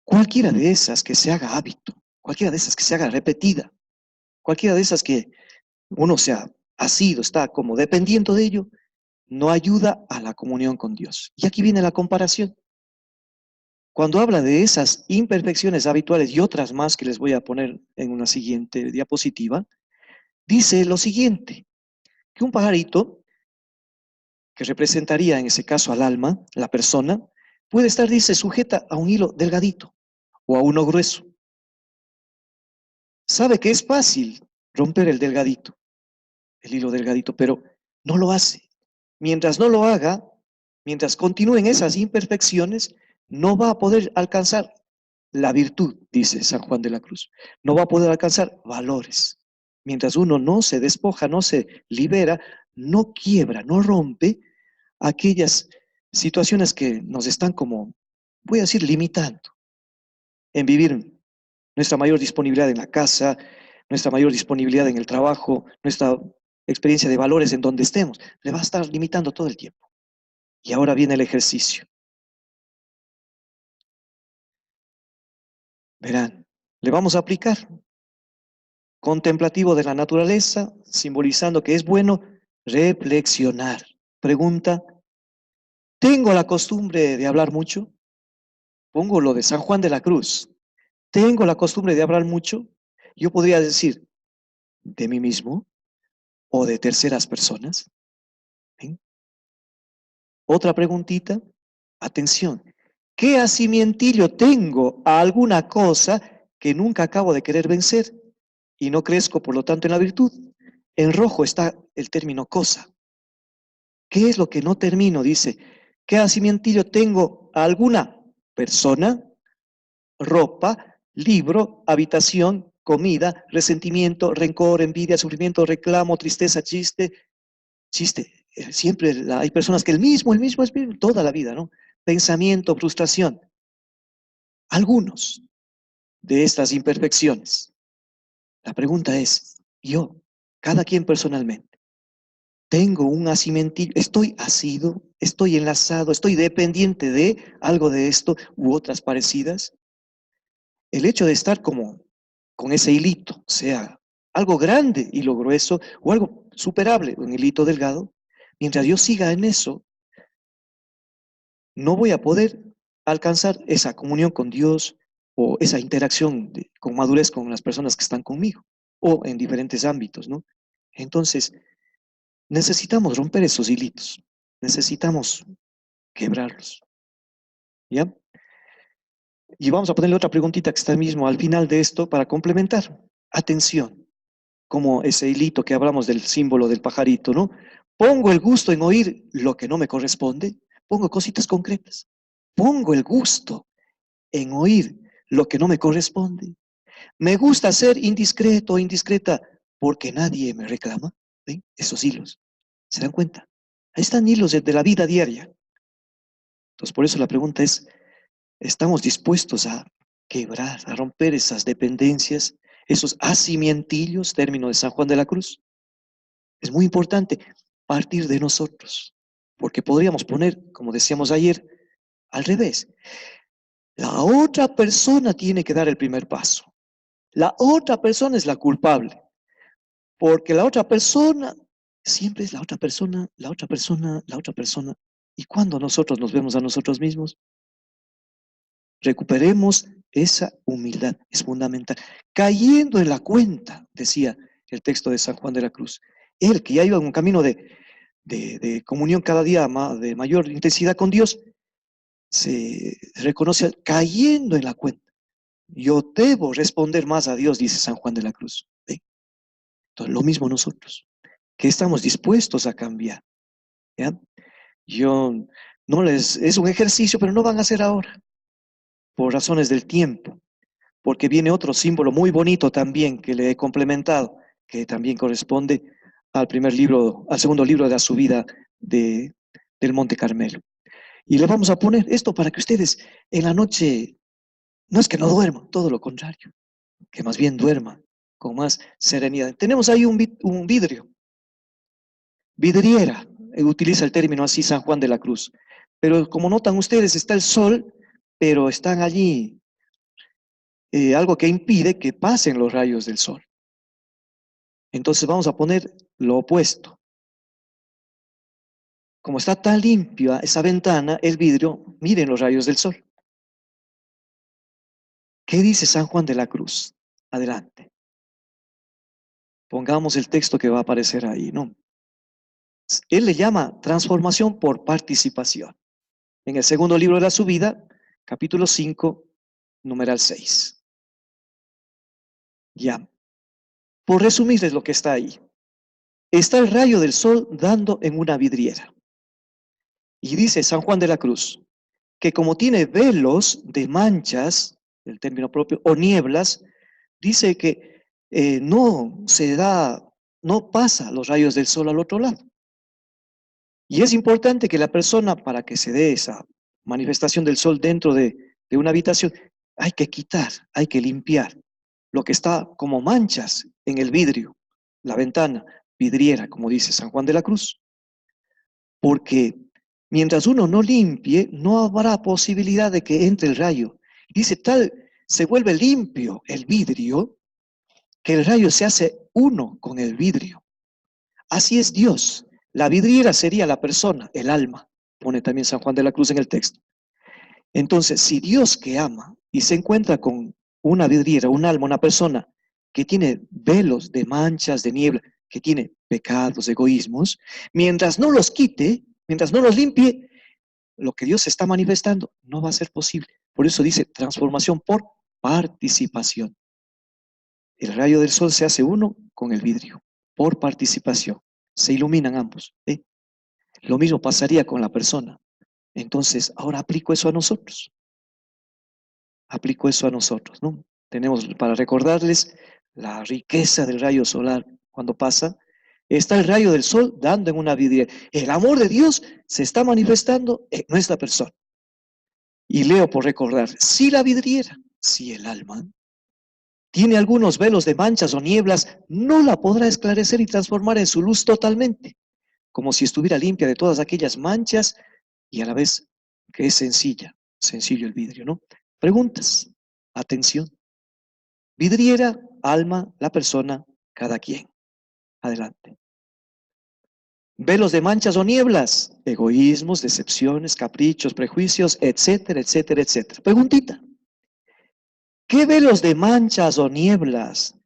Cualquiera de esas que se haga hábito, cualquiera de esas que se haga repetida, cualquiera de esas que uno sea asido, está como dependiendo de ello, no ayuda a la comunión con Dios. Y aquí viene la comparación. Cuando habla de esas imperfecciones habituales y otras más que les voy a poner en una siguiente diapositiva, dice lo siguiente, que un pajarito, que representaría en ese caso al alma, la persona, puede estar, dice, sujeta a un hilo delgadito o a uno grueso. Sabe que es fácil romper el hilo delgadito, pero no lo hace. Mientras no lo haga, mientras continúen esas imperfecciones, no va a poder alcanzar la virtud, dice San Juan de la Cruz. No va a poder alcanzar valores. Mientras uno no se despoja, no se libera, no quiebra, no rompe aquellas situaciones que nos están como, voy a decir, limitando en vivir nuestra mayor disponibilidad en la casa, nuestra mayor disponibilidad en el trabajo, nuestra experiencia de valores en donde estemos, le va a estar limitando todo el tiempo. Y ahora viene el ejercicio. Verán, le vamos a aplicar contemplativo de la naturaleza, simbolizando que es bueno reflexionar. Pregunta, ¿tengo la costumbre de hablar mucho? Pongo lo de San Juan de la Cruz. ¿Tengo la costumbre de hablar mucho? Yo podría decir, ¿de mí mismo o de terceras personas? ¿Ven? Otra preguntita, atención. ¿Qué asimientillo tengo a alguna cosa que nunca acabo de querer vencer y no crezco, por lo tanto, en la virtud? En rojo está el término cosa. ¿Qué es lo que no termino? Dice, ¿qué asimientillo tengo a alguna persona, ropa, libro, habitación, comida, resentimiento, rencor, envidia, sufrimiento, reclamo, tristeza, chiste? Siempre hay personas que el mismo, toda la vida, ¿no? Pensamiento, frustración. Algunos de estas imperfecciones. La pregunta es, yo, cada quien personalmente, tengo un asimentillo, estoy asido, estoy enlazado, estoy dependiente de algo de esto u otras parecidas. El hecho de estar como con ese hilito, sea algo grande, hilo grueso, o algo superable, un hilito delgado, mientras yo siga en eso, no voy a poder alcanzar esa comunión con Dios o esa interacción con madurez con las personas que están conmigo o en diferentes ámbitos, ¿no? Entonces, necesitamos romper esos hilitos, necesitamos quebrarlos, ¿ya? Y vamos a ponerle otra preguntita que está mismo al final de esto para complementar. Atención, como ese hilito que hablamos del símbolo del pajarito, ¿no? Pongo el gusto en oír lo que no me corresponde, pongo cositas concretas. Pongo el gusto en oír lo que no me corresponde. Me gusta ser indiscreto o indiscreta porque nadie me reclama. ¿Ven? Esos hilos. ¿Se dan cuenta? Ahí están hilos de la vida diaria. Entonces, por eso la pregunta es, ¿estamos dispuestos a quebrar, a romper esas dependencias, esos asimientillos, término de San Juan de la Cruz? Es muy importante partir de nosotros, porque podríamos poner, como decíamos ayer, al revés. La otra persona tiene que dar el primer paso. La otra persona es la culpable, porque la otra persona Siempre es la otra persona, la otra persona, la otra persona. Y cuando nosotros nos vemos a nosotros mismos, recuperemos esa humildad, es fundamental. Cayendo en la cuenta, decía el texto de San Juan de la Cruz. Él que ya iba en un camino de comunión cada día de mayor intensidad con Dios, se reconoce cayendo en la cuenta. Yo debo responder más a Dios, dice San Juan de la Cruz. ¿Ve? Entonces, lo mismo nosotros, que estamos dispuestos a cambiar. ¿Ya? Yo no les, es un ejercicio, pero no van a hacer ahora, por razones del tiempo, porque viene otro símbolo muy bonito también que le he complementado, que también corresponde al primer libro, al segundo libro de la subida de, del Monte Carmelo. Y le vamos a poner esto para que ustedes en la noche, no es que no duerman, todo lo contrario, que más bien duerman con más serenidad. Tenemos ahí un vidrio, vidriera, utiliza el término así San Juan de la Cruz. Pero como notan ustedes, está el sol, pero están allí algo que impide que pasen los rayos del sol. Entonces vamos a poner lo opuesto. Como está tan limpia esa ventana, el vidrio, miren los rayos del sol. ¿Qué dice San Juan de la Cruz? Adelante. Pongamos el texto que va a aparecer ahí, ¿no? Él le llama transformación por participación. En el segundo libro de la subida, capítulo 5, numeral 6. Ya. Por resumirles lo que está ahí. Está el rayo del sol dando en una vidriera. Y dice San Juan de la Cruz que como tiene velos de manchas, el término propio, o nieblas, dice que no se da, no pasa los rayos del sol al otro lado. Y es importante que la persona, para que se dé esa manifestación del sol dentro de una habitación, hay que quitar, hay que limpiar lo que está como manchas en el vidrio, la ventana, vidriera, como dice San Juan de la Cruz. Porque mientras uno no limpie, no habrá posibilidad de que entre el rayo. Dice, tal se vuelve limpio el vidrio, que el rayo se hace uno con el vidrio. Así es Dios. La vidriera sería la persona, el alma, pone también San Juan de la Cruz en el texto. Entonces, si Dios que ama y se encuentra con una vidriera, un alma, una persona que tiene velos de manchas, de niebla, que tiene pecados, egoísmos, mientras no los quite, mientras no los limpie, lo que Dios está manifestando no va a ser posible. Por eso dice transformación por participación. El rayo del sol se hace uno con el vidrio, por participación. Se iluminan ambos. ¿Eh? Lo mismo pasaría con la persona. Entonces, ahora aplico eso a nosotros. Aplico eso a nosotros, ¿no? Tenemos para recordarles la riqueza del rayo solar cuando pasa. Está el rayo del sol dando en una vidriera. El amor de Dios se está manifestando en nuestra persona. Y leo por recordar, si la vidriera, si el alma tiene algunos velos de manchas o nieblas, no la podrá esclarecer y transformar en su luz totalmente, como si estuviera limpia de todas aquellas manchas y a la vez que es sencilla, sencillo el vidrio, ¿no? Preguntas, atención. Vidriera, alma, la persona, cada quien. Adelante. Velos de manchas o nieblas, egoísmos, decepciones, caprichos, prejuicios, etcétera, etcétera, etcétera. Preguntita. ¿Qué velos de manchas o nieblas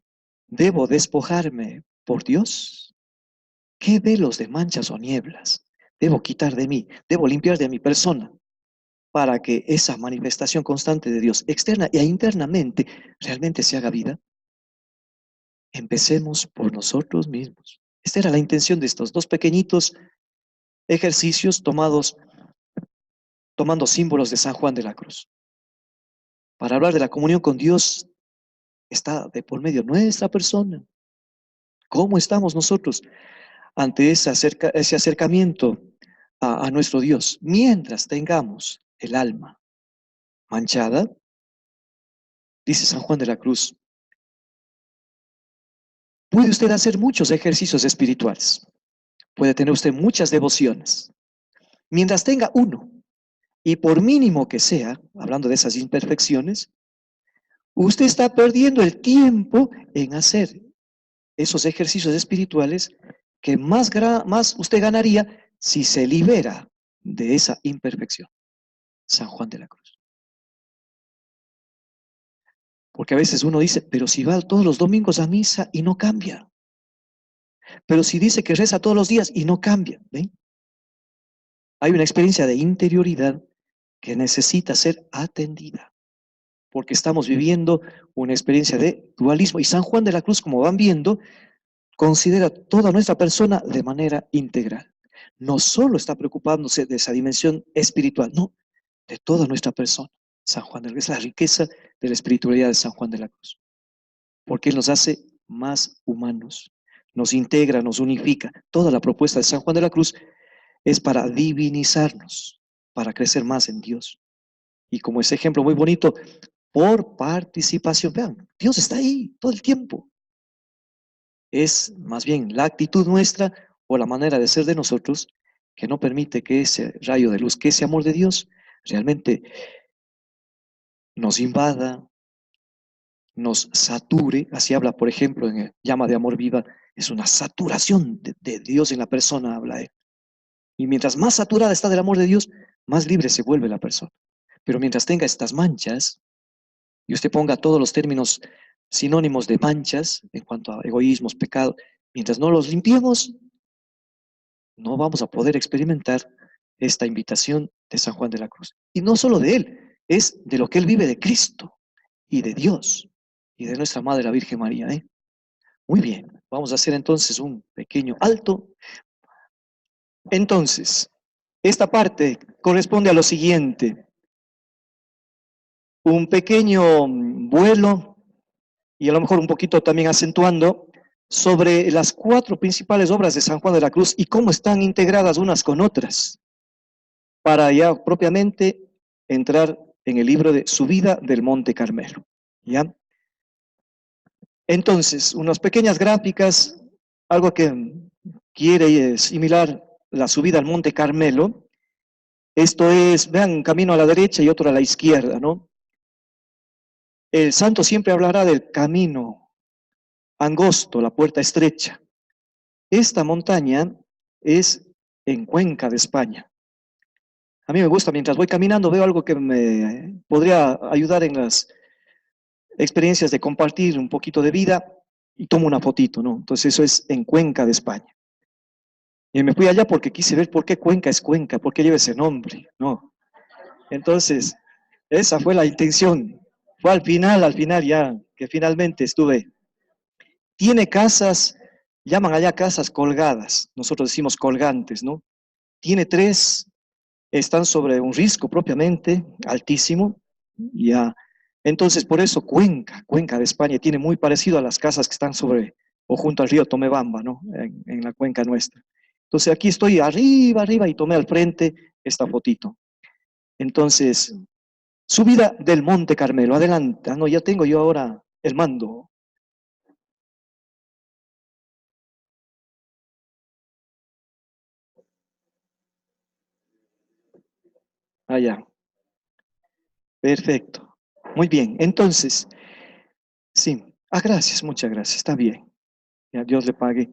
debo despojarme por Dios? ¿Qué velos de manchas o nieblas debo quitar de mí? Debo limpiar de mi persona para que esa manifestación constante de Dios, externa e internamente, realmente se haga vida. Empecemos por nosotros mismos. Esta era la intención de estos dos pequeñitos ejercicios tomando símbolos de San Juan de la Cruz. Para hablar de la comunión con Dios, está de por medio nuestra persona. ¿Cómo estamos nosotros ante ese acercamiento a nuestro Dios? Mientras tengamos el alma manchada, dice San Juan de la Cruz, puede usted hacer muchos ejercicios espirituales, puede tener usted muchas devociones. Mientras tenga uno, y por mínimo que sea, hablando de esas imperfecciones, usted está perdiendo el tiempo en hacer esos ejercicios espirituales que más usted ganaría si se libera de esa imperfección. San Juan de la Cruz. Porque a veces uno dice, pero si va todos los domingos a misa y no cambia. Pero si dice que reza todos los días y no cambia. ¿Ven? Hay una experiencia de interioridad que necesita ser atendida. Porque estamos viviendo una experiencia de dualismo. Y San Juan de la Cruz, como van viendo, considera toda nuestra persona de manera integral. No solo está preocupándose de esa dimensión espiritual, no, de toda nuestra persona. San Juan de la Cruz es la riqueza de la espiritualidad de San Juan de la Cruz. Porque Él nos hace más humanos, nos integra, nos unifica. Toda la propuesta de San Juan de la Cruz es para divinizarnos, para crecer más en Dios. Y como ese ejemplo muy bonito, por participación, vean, Dios está ahí todo el tiempo. Es más bien la actitud nuestra o la manera de ser de nosotros que no permite que ese rayo de luz, que ese amor de Dios realmente nos invada, nos sature. Así habla, por ejemplo, en el Llama de Amor Viva, es una saturación de Dios en la persona, habla él. Y mientras más saturada está del amor de Dios, más libre se vuelve la persona. Pero mientras tenga estas manchas, y usted ponga todos los términos sinónimos de manchas en cuanto a egoísmos, pecado, mientras no los limpiemos, no vamos a poder experimentar esta invitación de San Juan de la Cruz. Y no solo de él, es de lo que él vive de Cristo y de Dios y de nuestra Madre la Virgen María. Muy bien, vamos a hacer entonces un pequeño alto. Entonces, esta parte corresponde a lo siguiente. Un pequeño vuelo, y a lo mejor un poquito también acentuando, sobre las 4 principales obras de San Juan de la Cruz y cómo están integradas unas con otras, para ya propiamente entrar en el libro de Su vida del Monte Carmelo. ¿Ya? Entonces, unas pequeñas gráficas, algo que quiere similar la subida al Monte Carmelo. Esto es, vean, un camino a la derecha y otro a la izquierda, ¿no? El santo siempre hablará del camino angosto, la puerta estrecha. Esta montaña es en Cuenca de España. A mí me gusta, mientras voy caminando, veo algo que me podría ayudar en las experiencias de compartir un poquito de vida y tomo una fotito, ¿no? Entonces eso es en Cuenca de España. Y me fui allá porque quise ver por qué Cuenca es Cuenca, por qué lleva ese nombre, ¿no? Entonces, esa fue la intención. Fue al final ya, que finalmente estuve. Tiene casas, llaman allá casas colgadas, nosotros decimos colgantes, ¿no? Tiene 3, están sobre un risco propiamente altísimo, ya. Entonces, por eso Cuenca de España, tiene muy parecido a las casas que están sobre o junto al río Tomebamba, ¿no? En la cuenca nuestra. Entonces, aquí estoy arriba, y tomé al frente esta fotito. Entonces, subida del Monte Carmelo. Adelante. No, ya tengo yo ahora el mando. Allá. Perfecto. Muy bien. Entonces, sí. Gracias, muchas gracias. Está bien. Ya, Dios le pague.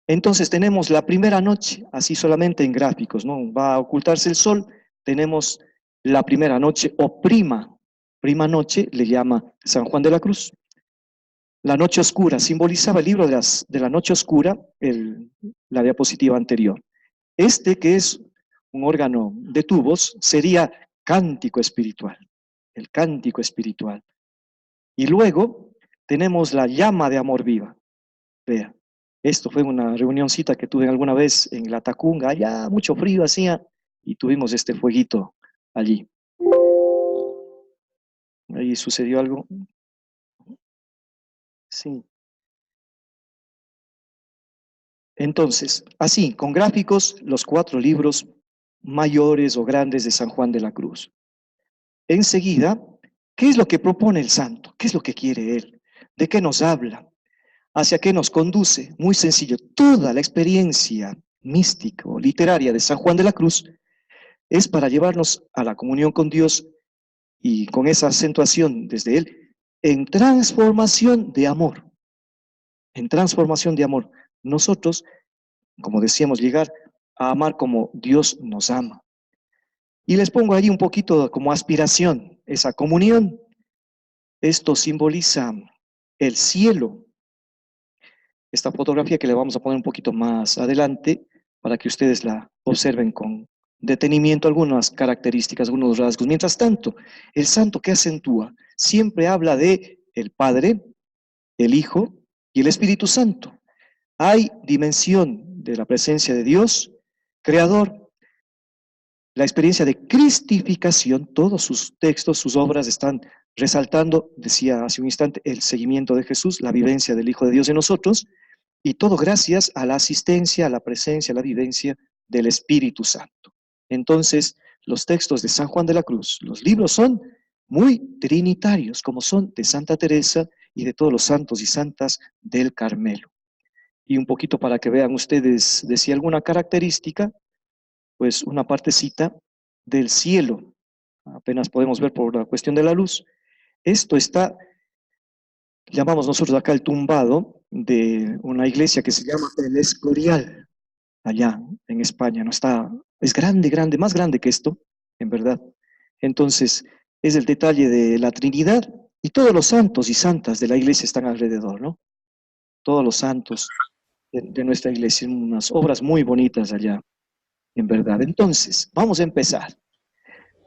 Entonces tenemos la primera noche, así solamente en gráficos, ¿no? Va a ocultarse el sol. Tenemos la primera noche o prima noche, le llama San Juan de la Cruz. La noche oscura simbolizaba el libro de la noche oscura, la diapositiva anterior. Este, que es un órgano de tubos, sería cántico espiritual, el cántico espiritual. Y luego tenemos la llama de amor viva. Vea, esto fue una reunioncita que tuve alguna vez en la Tacunga, allá mucho frío hacía, y tuvimos este fueguito allí. Ahí sucedió algo. Sí. Entonces, así, con gráficos, los 4 libros mayores o grandes de San Juan de la Cruz. Enseguida, ¿qué es lo que propone el santo? ¿Qué es lo que quiere él? ¿De qué nos habla? ¿Hacia qué nos conduce? Muy sencillo. Toda la experiencia mística o literaria de San Juan de la Cruz es para llevarnos a la comunión con Dios y con esa acentuación desde él en transformación de amor. En transformación de amor. Nosotros como decíamos, llegar a amar como Dios nos ama. Y les pongo ahí un poquito como aspiración, esa comunión. Esto simboliza el cielo. Esta fotografía que le vamos a poner un poquito más adelante para que ustedes la observen con detenimiento, algunas características, algunos rasgos. Mientras tanto, el santo que acentúa siempre habla de el Padre, el Hijo y el Espíritu Santo. Hay dimensión de la presencia de Dios, Creador, la experiencia de cristificación, todos sus textos, sus obras están resaltando, decía hace un instante, el seguimiento de Jesús, la vivencia del Hijo de Dios en nosotros, y todo gracias a la asistencia, a la presencia, a la vivencia del Espíritu Santo. Entonces, los textos de San Juan de la Cruz, los libros son muy trinitarios, como son de Santa Teresa y de todos los santos y santas del Carmelo. Y un poquito para que vean ustedes de si alguna característica, pues una partecita del cielo, apenas podemos ver por la cuestión de la luz. Esto está, llamamos nosotros acá el tumbado de una iglesia que se llama El Escorial, allá en España, ¿no? Está, es grande, grande, más grande que esto, en verdad. Entonces, es el detalle de la Trinidad y todos los santos y santas de la iglesia están alrededor, ¿no? Todos los santos de nuestra iglesia, unas obras muy bonitas allá, en verdad. Entonces, vamos a empezar.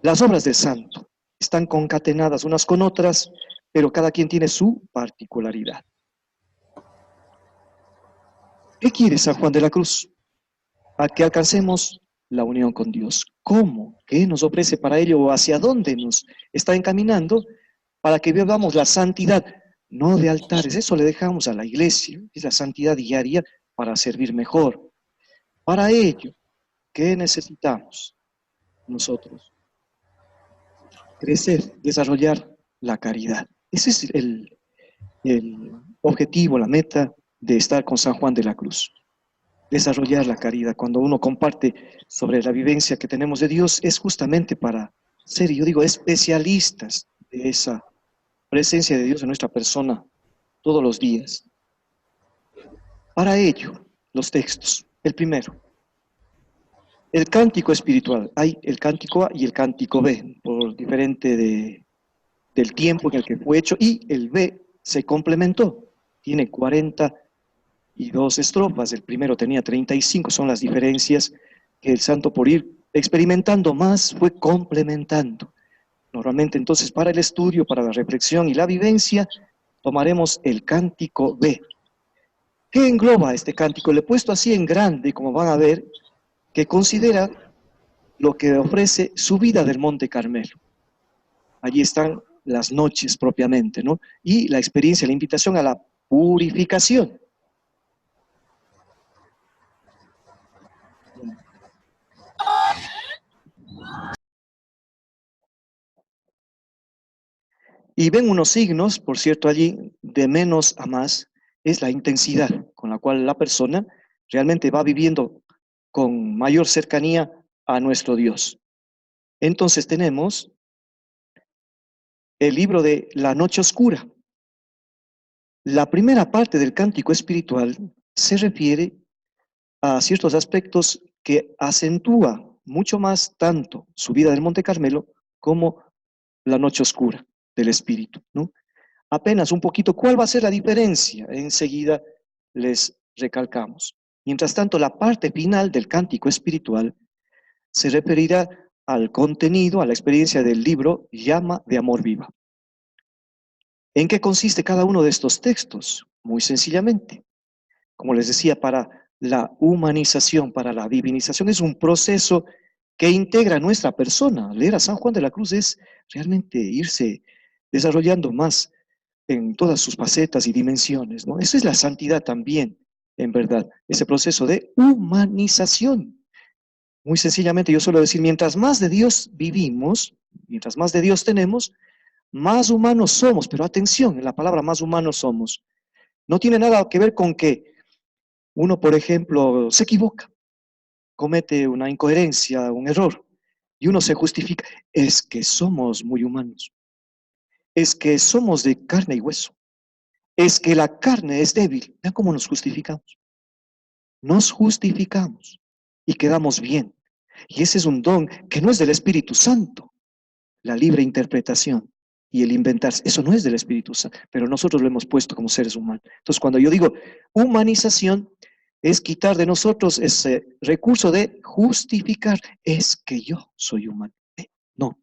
Las obras del santo están concatenadas unas con otras, pero cada quien tiene su particularidad. ¿Qué quiere San Juan de la Cruz? A que alcancemos la unión con Dios. ¿Cómo? ¿Qué nos ofrece para ello o hacia dónde nos está encaminando para que vivamos la santidad? No de altares, eso le dejamos a la iglesia, es la santidad diaria para servir mejor. Para ello, ¿qué necesitamos nosotros? Crecer, desarrollar la caridad. Ese es el objetivo, la meta de estar con San Juan de la Cruz. Desarrollar la caridad. Cuando uno comparte sobre la vivencia que tenemos de Dios, es justamente para ser, yo digo, especialistas de esa presencia de Dios en nuestra persona todos los días. Para ello, los textos. El primero, el cántico espiritual. Hay el cántico A y el cántico B, por diferente del tiempo en el que fue hecho, y el B se complementó. Tiene 42 estrofas, el primero tenía 35, son las diferencias que el santo por ir experimentando más fue complementando. Normalmente entonces para el estudio, para la reflexión y la vivencia, tomaremos el cántico B. ¿Qué engloba este cántico? Le he puesto así en grande, como van a ver, que considera lo que ofrece subida del Monte Carmelo. Allí están las noches propiamente, ¿no? Y la experiencia, la invitación a la purificación. Y ven unos signos, por cierto, allí, de menos a más, es la intensidad con la cual la persona realmente va viviendo con mayor cercanía a nuestro Dios. Entonces tenemos el libro de La Noche Oscura. La primera parte del cántico espiritual se refiere a ciertos aspectos que acentúa mucho más tanto subida del Monte Carmelo como la noche oscura del espíritu, ¿no? Apenas un poquito, ¿cuál va a ser la diferencia? Enseguida les recalcamos. Mientras tanto, la parte final del cántico espiritual se referirá al contenido, a la experiencia del libro Llama de Amor Viva. ¿En qué consiste cada uno de estos textos? Muy sencillamente, como les decía, para la humanización, para la divinización, es un proceso que integra nuestra persona. Leer a San Juan de la Cruz es realmente irse desarrollando más en todas sus facetas y dimensiones, ¿no? Eso es la santidad también, en verdad, ese proceso de humanización. Muy sencillamente, yo suelo decir, mientras más de Dios vivimos, mientras más de Dios tenemos, más humanos somos. Pero atención, en la palabra más humanos somos. No tiene nada que ver con que uno, por ejemplo, se equivoca, comete una incoherencia, un error, y uno se justifica. Es que somos muy humanos. Es que somos de carne y hueso. Es que la carne es débil. Vean cómo nos justificamos. nos justificamos y quedamos bien. Y ese es un don que no es del Espíritu Santo, la libre interpretación y el inventarse. Eso no es del Espíritu Santo, pero nosotros lo hemos puesto como seres humanos. Entonces, cuando yo digo humanización, es quitar de nosotros ese recurso de justificar. Es que yo soy humano. No,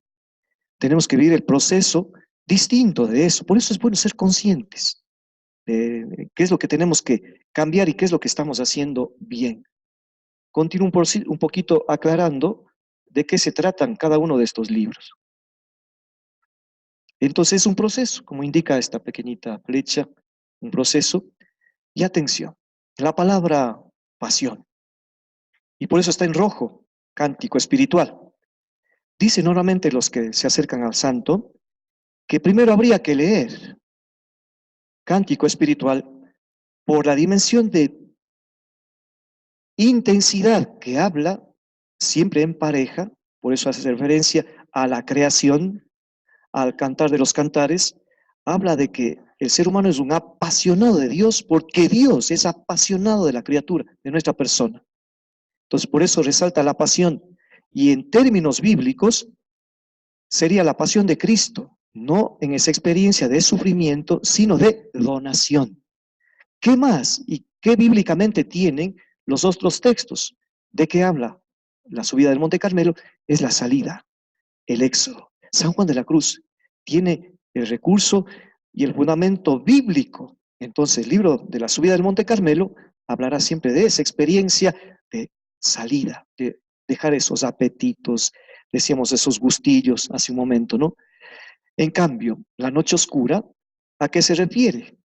tenemos que vivir el proceso distinto de eso. Por eso es bueno ser conscientes de qué es lo que tenemos que cambiar y qué es lo que estamos haciendo bien. Continúo un poquito aclarando de qué se tratan cada uno de estos libros. Entonces es un proceso, como indica esta pequeñita flecha, un proceso. Y atención, la palabra pasión, y por eso está en rojo, cántico espiritual. Dicen normalmente los que se acercan al santo que primero habría que leer cántico espiritual por la dimensión de intensidad que habla, siempre en pareja, por eso hace referencia a la creación, al cantar de los cantares, habla de que el ser humano es un apasionado de Dios porque Dios es apasionado de la criatura, de nuestra persona. Entonces, por eso resalta la pasión. Y en términos bíblicos, sería la pasión de Cristo, no en esa experiencia de sufrimiento, sino de donación. ¿Qué más y qué bíblicamente tienen los otros textos? ¿De qué habla? La subida del Monte Carmelo es la salida, el éxodo. San Juan de la Cruz tiene el recurso y el fundamento bíblico. Entonces, el libro de la subida del Monte Carmelo hablará siempre de esa experiencia de salida, de dejar esos apetitos, decíamos esos gustillos hace un momento, ¿no? En cambio, la noche oscura, ¿a qué se refiere?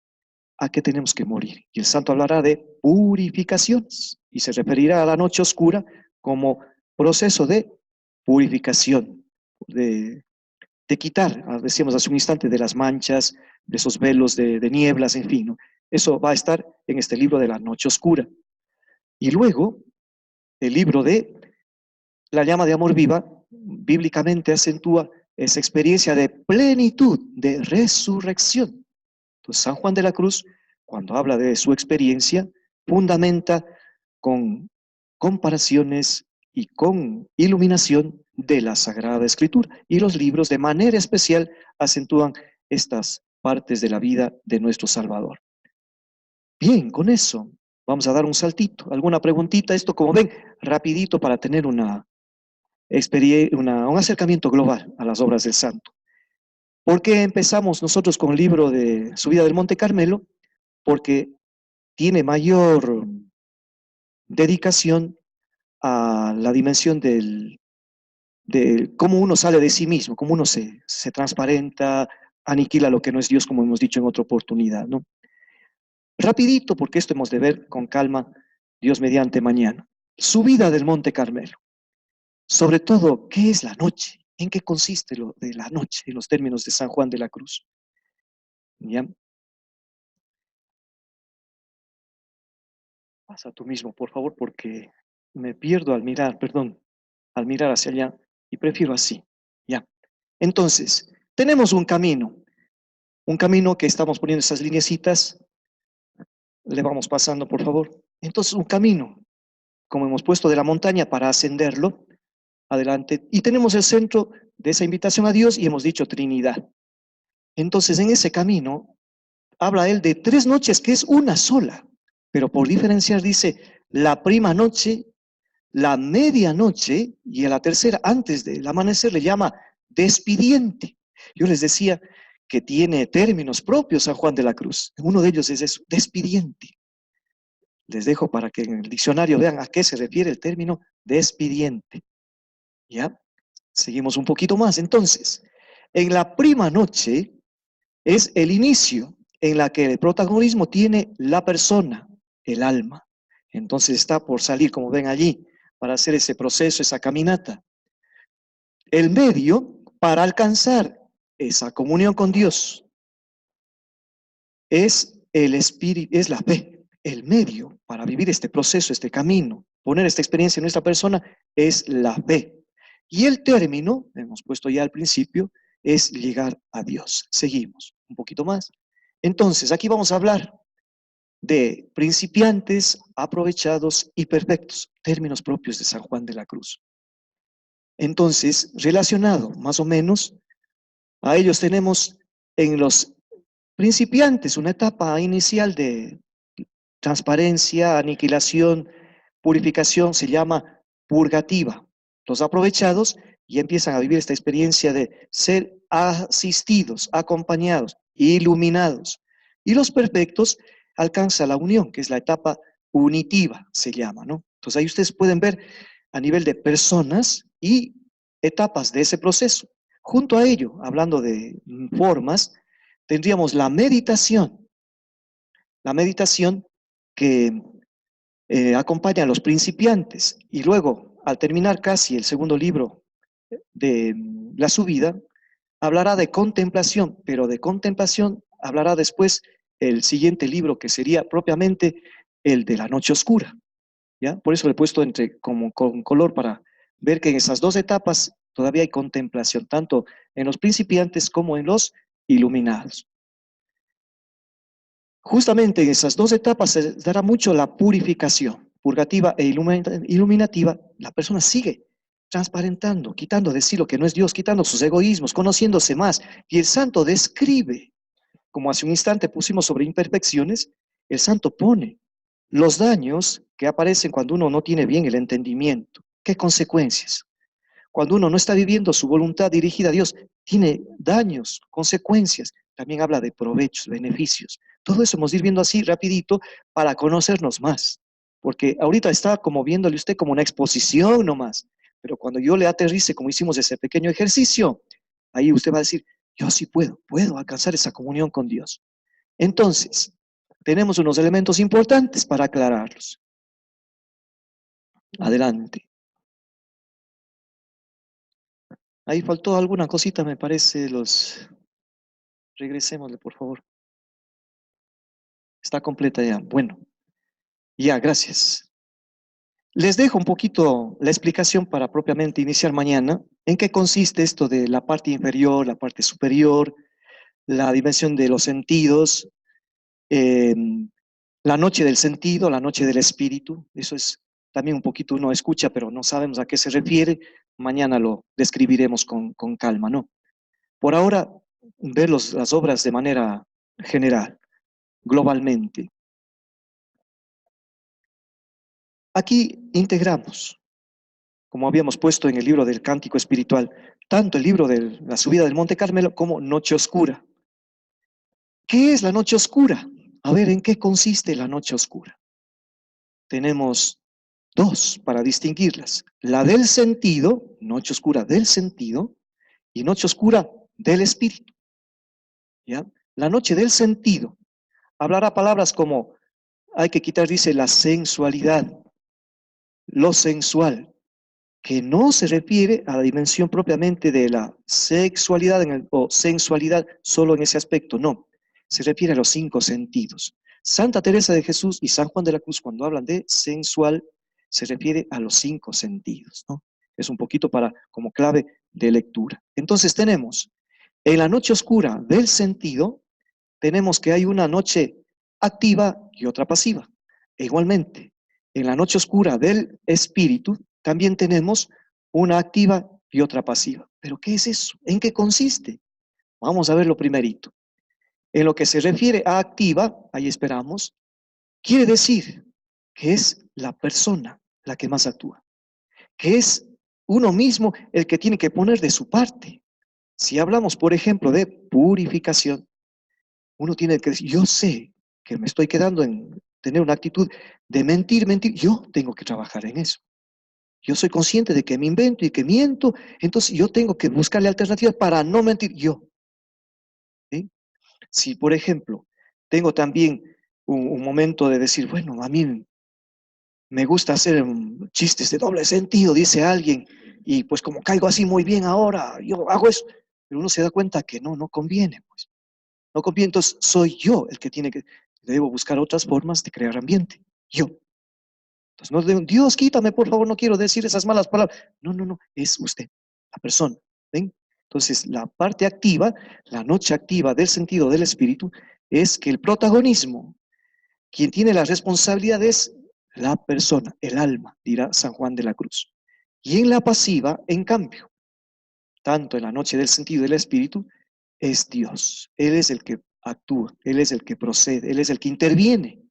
A que tenemos que morir. Y el santo hablará de purificaciones y se referirá a la noche oscura como proceso de purificación, de quitar, decíamos hace un instante, de las manchas, de esos velos de nieblas, en fin, ¿no? Eso va a estar en este libro de la noche oscura. Y luego, el libro de la llama de amor viva, bíblicamente acentúa esa experiencia de plenitud, de resurrección. Entonces, San Juan de la Cruz, cuando habla de su experiencia, fundamenta con comparaciones y con iluminación de la Sagrada Escritura. Y los libros de manera especial acentúan estas partes de la vida de nuestro Salvador. Bien, con eso vamos a dar un saltito. ¿Alguna preguntita? Esto, como ven, rapidito para tener un acercamiento global a las obras del santo. ¿Por qué empezamos nosotros con el libro de Subida del Monte Carmelo? Porque tiene mayor dedicación a la dimensión de cómo uno sale de sí mismo, cómo uno se transparenta, aniquila lo que no es Dios, como hemos dicho en otra oportunidad, ¿no? Rapidito, porque esto hemos de ver con calma, Dios mediante mañana. Subida del Monte Carmelo. Sobre todo, ¿qué es la noche? ¿En qué consiste lo de la noche en los términos de San Juan de la Cruz? ¿Ya? Pasa tú mismo, por favor, porque me pierdo al mirar, perdón, al mirar hacia allá y prefiero así. Ya. Entonces, tenemos un camino que estamos poniendo esas lineecitas, le vamos pasando, por favor. Entonces, un camino, como hemos puesto de la montaña para ascenderlo, adelante. Y tenemos el centro de esa invitación a Dios y hemos dicho Trinidad. Entonces, en ese camino, habla él de 3 noches, que es una sola, pero por diferenciar dice la prima noche, la medianoche y a la tercera, antes del amanecer, le llama despidiente. Yo les decía que tiene términos propios San Juan de la Cruz. Uno de ellos es eso, despidiente. Les dejo para que en el diccionario vean a qué se refiere el término despidiente. ¿Ya? Seguimos un poquito más. Entonces, en la prima noche es el inicio en la que el protagonismo tiene la persona, el alma. Entonces está por salir, como ven allí, para hacer ese proceso, esa caminata. El medio para alcanzar esa comunión con Dios es el espíritu, es la fe. El medio para vivir este proceso, este camino, poner esta experiencia en nuestra persona es la fe. Y el término, hemos puesto ya al principio, es llegar a Dios. Seguimos un poquito más. Entonces, aquí vamos a hablar de principiantes, aprovechados y perfectos, términos propios de San Juan de la Cruz. Entonces, relacionado más o menos, a ellos tenemos en los principiantes una etapa inicial de transparencia, aniquilación, purificación, se llama purgativa. Los aprovechados ya empiezan a vivir esta experiencia de ser asistidos, acompañados, iluminados. Y los perfectos alcanzan la unión, que es la etapa unitiva, se llama, ¿no? Entonces ahí ustedes pueden ver a nivel de personas y etapas de ese proceso. Junto a ello, hablando de formas, tendríamos la meditación que acompaña a los principiantes y luego, al terminar casi el segundo libro de la subida, hablará de contemplación, pero de contemplación hablará después el siguiente libro que sería propiamente el de la noche oscura, ¿ya? Por eso le he puesto entre, como con color para ver que en esas dos etapas todavía hay contemplación, tanto en los principiantes como en los iluminados. Justamente en esas dos etapas se dará mucho la purificación, purgativa e iluminativa. La persona sigue transparentando, quitando de sí lo que no es Dios, quitando sus egoísmos, conociéndose más. Y el santo describe, como hace un instante pusimos sobre imperfecciones, el santo pone los daños que aparecen cuando uno no tiene bien el entendimiento. ¿Qué consecuencias? Cuando uno no está viviendo su voluntad dirigida a Dios, tiene daños, consecuencias. También habla de provechos, beneficios. Todo eso hemos de ir viendo así rapidito para conocernos más. Porque ahorita está como viéndole usted como una exposición nomás. Pero cuando yo le aterrice, como hicimos ese pequeño ejercicio, ahí usted va a decir, yo sí puedo alcanzar esa comunión con Dios. Entonces, tenemos unos elementos importantes para aclararlos. Adelante. Ahí faltó alguna cosita, me parece, regresémosle, por favor. Está completa ya. Bueno, ya, gracias. Les dejo un poquito la explicación para propiamente iniciar mañana. ¿En qué consiste esto de la parte inferior, la parte superior, la dimensión de los sentidos, eh, la noche del sentido, la noche del espíritu? Eso es también un poquito uno escucha, pero no sabemos a qué se refiere. Mañana lo describiremos con calma, ¿no? Por ahora, ver las obras de manera general, globalmente. Aquí integramos, como habíamos puesto en el libro del Cántico Espiritual, tanto el libro de la subida del Monte Carmelo como Noche Oscura. ¿Qué es la noche oscura? A ver, ¿en qué consiste la noche oscura? Tenemos dos para distinguirlas. La del sentido, noche oscura del sentido, y noche oscura del espíritu. ¿Ya? La noche del sentido hablará palabras como, hay que quitar, dice, la sensualidad, lo sensual, que no se refiere a la dimensión propiamente de la sexualidad o sensualidad solo en ese aspecto, no, se refiere a los cinco sentidos. Santa Teresa de Jesús y San Juan de la Cruz, cuando hablan de sensual, se refiere a los cinco sentidos, ¿no? Es un poquito para como clave de lectura. Entonces tenemos, en la noche oscura del sentido, tenemos que hay una noche activa y otra pasiva. E igualmente, en la noche oscura del espíritu también tenemos una activa y otra pasiva. ¿Pero qué es eso? ¿En qué consiste? Vamos a ver lo primerito. En lo que se refiere a activa, ahí esperamos, quiere decir que es la persona la que más actúa, que es uno mismo el que tiene que poner de su parte. Si hablamos, por ejemplo, de purificación, uno tiene que decir, yo sé que me estoy quedando en tener una actitud de mentir, yo tengo que trabajar en eso. Yo soy consciente de que me invento y que miento, entonces yo tengo que buscarle alternativas para no mentir yo. ¿Sí? Si, por ejemplo, tengo también un momento de decir, bueno, a mí me gusta hacer chistes de doble sentido, dice alguien, y pues como caigo así muy bien ahora, yo hago eso, pero uno se da cuenta que no conviene, pues. No conviene, entonces soy yo el que tiene que, debo buscar otras formas de crear ambiente, yo. Entonces no digo, Dios, quítame, por favor, no quiero decir esas malas palabras. No, es usted, la persona. ¿Ven? Entonces, la parte activa, la noche activa del sentido del espíritu, es que el protagonismo, quien tiene la responsabilidad es la persona, el alma, dirá San Juan de la Cruz. Y en la pasiva, en cambio, tanto en la noche del sentido del espíritu, es Dios. Él es el que actúa, Él es el que procede, Él es el que interviene.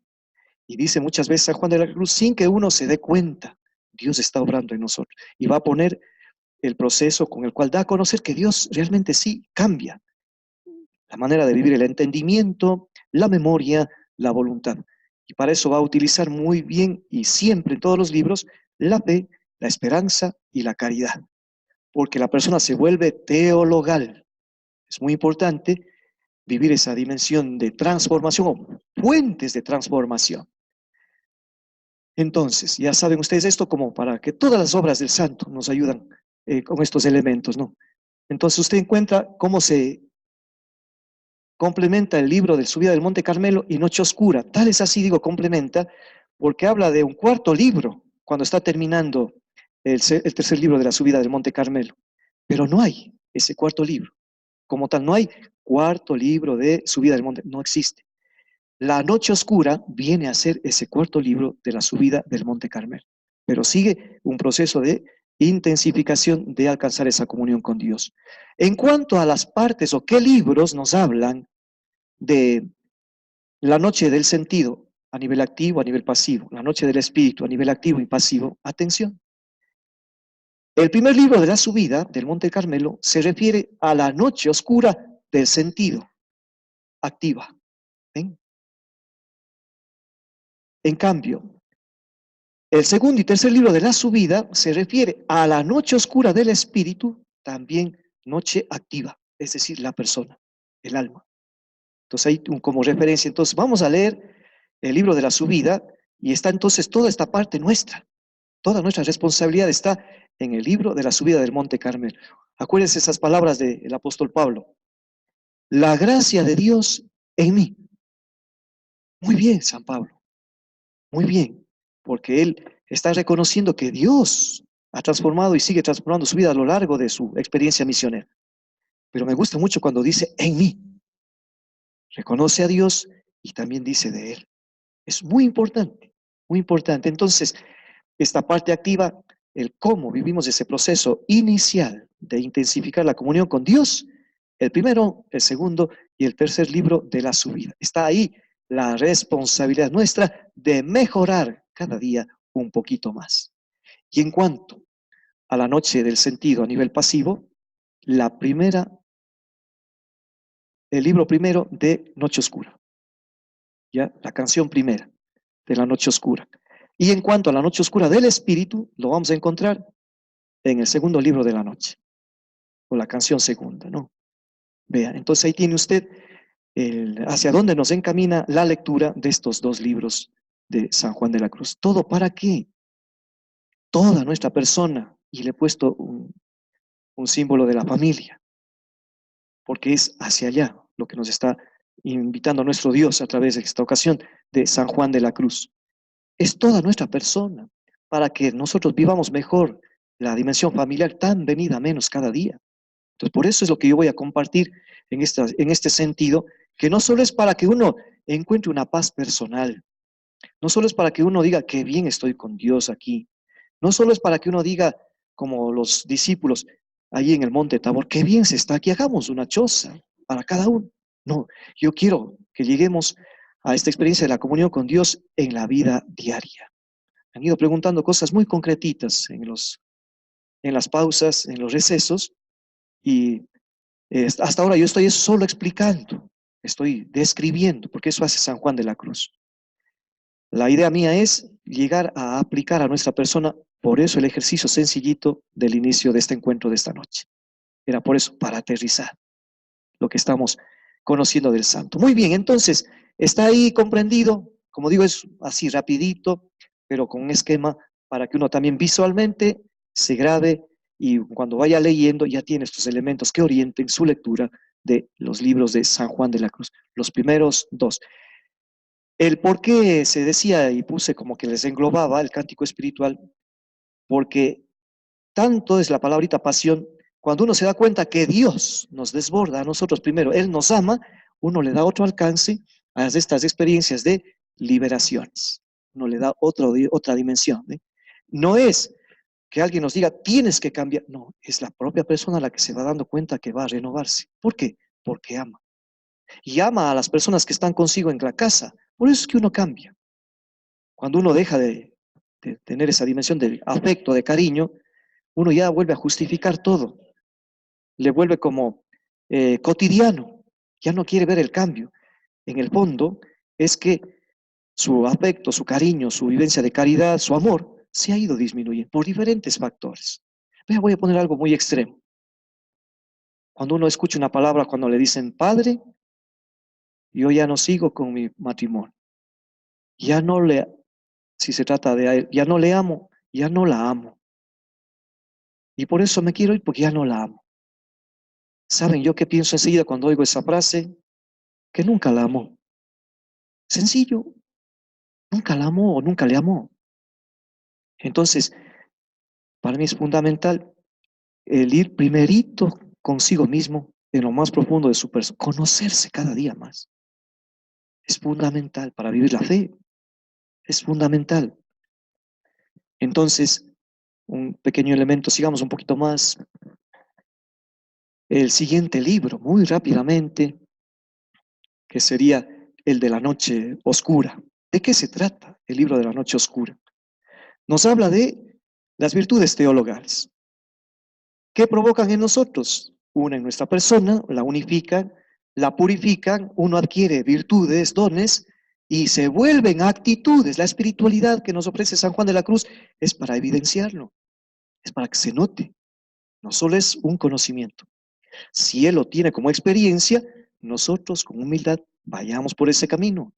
Y dice muchas veces San Juan de la Cruz, sin que uno se dé cuenta, Dios está obrando en nosotros. Y va a poner el proceso con el cual da a conocer que Dios realmente sí cambia la manera de vivir, el entendimiento, la memoria, la voluntad. Y para eso va a utilizar muy bien y siempre en todos los libros la fe, la esperanza y la caridad. Porque la persona se vuelve teologal. Es muy importante vivir esa dimensión de transformación o puentes de transformación. Entonces, ya saben ustedes esto como para que todas las obras del santo nos ayudan con estos elementos, ¿no? Entonces usted encuentra cómo se complementa el libro de Subida del Monte Carmelo y Noche Oscura. Tal es así, digo, complementa, porque habla de un cuarto libro cuando está terminando el tercer libro de la Subida del Monte Carmelo. Pero no hay ese cuarto libro. Como tal, no hay cuarto libro de Subida del Monte, no existe. La Noche Oscura viene a ser ese cuarto libro de la Subida del Monte Carmelo, pero sigue un proceso de intensificación de alcanzar esa comunión con Dios. En cuanto a las partes o qué libros nos hablan de la noche del sentido a nivel activo, a nivel pasivo, la noche del espíritu a nivel activo y pasivo, atención. El primer libro de la subida del Monte Carmelo se refiere a la noche oscura del sentido, activa. ¿Ven? En cambio, el segundo y tercer libro de la subida se refiere a la noche oscura del espíritu, también noche activa, es decir, la persona, el alma. Entonces ahí como referencia, entonces vamos a leer el libro de la subida y está entonces toda esta parte nuestra, toda nuestra responsabilidad está en el libro de la subida del Monte Carmelo. Acuérdense esas palabras del apóstol Pablo. La gracia de Dios en mí. Muy bien, San Pablo, muy bien, porque él está reconociendo que Dios ha transformado y sigue transformando su vida a lo largo de su experiencia misionera. Pero me gusta mucho cuando dice en mí. Reconoce a Dios y también dice de Él. Es muy importante, muy importante. Entonces, esta parte activa, el cómo vivimos ese proceso inicial de intensificar la comunión con Dios, el primero, el segundo y el tercer libro de la subida. Está ahí la responsabilidad nuestra de mejorar cada día un poquito más. Y en cuanto a la noche del sentido a nivel pasivo, la primera, el libro primero de Noche Oscura, ¿ya? La canción primera de la Noche Oscura. Y en cuanto a la Noche Oscura del Espíritu, lo vamos a encontrar en el segundo libro de la noche, o la canción segunda, ¿no? Vea, entonces ahí tiene usted hacia dónde nos encamina la lectura de estos dos libros de San Juan de la Cruz. ¿Todo para qué? Toda nuestra persona, y le he puesto un símbolo de la familia, porque es hacia allá lo que nos está invitando nuestro Dios a través de esta ocasión de San Juan de la Cruz. Es toda nuestra persona, para que nosotros vivamos mejor la dimensión familiar tan venida menos cada día. Entonces, por eso es lo que yo voy a compartir en este sentido, que no solo es para que uno encuentre una paz personal, no solo es para que uno diga que bien estoy con Dios aquí, no solo es para que uno diga, como los discípulos allí en el monte Tabor, qué bien se está aquí, hagamos una choza para cada uno. No, yo quiero que lleguemos a esta experiencia de la comunión con Dios en la vida diaria. Han ido preguntando cosas muy concretitas en las pausas, en los recesos, y hasta ahora yo estoy solo explicando, estoy describiendo, porque eso hace San Juan de la Cruz. La idea mía es llegar a aplicar a nuestra persona, por eso el ejercicio sencillito del inicio de este encuentro de esta noche. Era por eso, para aterrizar lo que estamos conociendo del santo. Muy bien, entonces, está ahí comprendido, como digo, es así rapidito, pero con un esquema para que uno también visualmente se grabe y cuando vaya leyendo ya tiene estos elementos que orienten su lectura de los libros de San Juan de la Cruz, los primeros dos. El por qué se decía y puse como que les englobaba el cántico espiritual, porque tanto es la palabrita pasión, cuando uno se da cuenta que Dios nos desborda a nosotros primero, Él nos ama, uno le da otro alcance a estas experiencias de liberaciones. No le da otra dimensión. No es que alguien nos diga, tienes que cambiar. No, es la propia persona la que se va dando cuenta que va a renovarse. ¿Por qué? Porque ama. Y ama a las personas que están consigo en la casa. Por eso es que uno cambia. Cuando uno deja de tener esa dimensión de afecto, de cariño, uno ya vuelve a justificar todo. Le vuelve como cotidiano. Ya no quiere ver el cambio. En el fondo es que su afecto, su cariño, su vivencia de caridad, su amor, se ha ido disminuyendo por diferentes factores. Vea, voy a poner algo muy extremo. Cuando uno escucha una palabra, cuando le dicen padre, yo ya no sigo con mi matrimonio. Ya no le, si se trata de él, ya no le amo, ya no la amo. Y por eso me quiero ir porque ya no la amo. ¿Saben yo qué pienso enseguida cuando oigo esa frase? Que nunca la amó. Sencillo, nunca la amó o nunca le amó. Entonces, para mí es fundamental el ir primerito consigo mismo, en lo más profundo de su persona, conocerse cada día más. Es fundamental para vivir la fe, es fundamental. Entonces, un pequeño elemento, sigamos un poquito más. El siguiente libro, muy rápidamente, que sería el de la noche oscura. ¿De qué se trata el libro de la noche oscura? Nos habla de las virtudes teologales. ¿Qué provocan en nosotros? Una en nuestra persona, la unifican, la purifican, uno adquiere virtudes, dones, y se vuelven actitudes. La espiritualidad que nos ofrece San Juan de la Cruz es para evidenciarlo, es para que se note. No solo es un conocimiento. Si Él lo tiene como experiencia, nosotros con humildad vayamos por ese camino.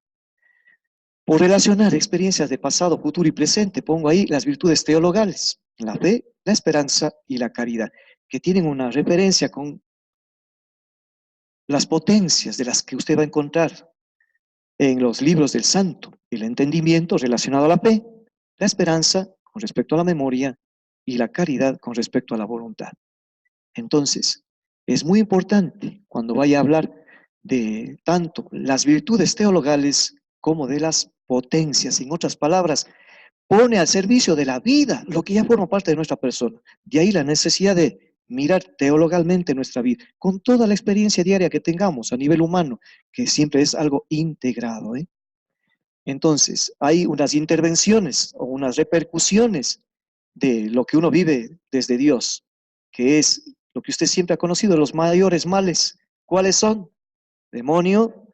Por relacionar experiencias de pasado, futuro y presente, pongo ahí las virtudes teologales, la fe, la esperanza y la caridad, que tienen una referencia con las potencias de las que usted va a encontrar en los libros del santo, el entendimiento relacionado a la fe, la esperanza con respecto a la memoria y la caridad con respecto a la voluntad. Entonces, es muy importante cuando vaya a hablar de tanto las virtudes teologales como de las potencias, en otras palabras, pone al servicio de la vida lo que ya forma parte de nuestra persona. De ahí la necesidad de mirar teologalmente nuestra vida, con toda la experiencia diaria que tengamos a nivel humano, que siempre es algo integrado. Entonces, hay unas intervenciones o unas repercusiones de lo que uno vive desde Dios, que es lo que usted siempre ha conocido, los mayores males. ¿Cuáles son? Demonio,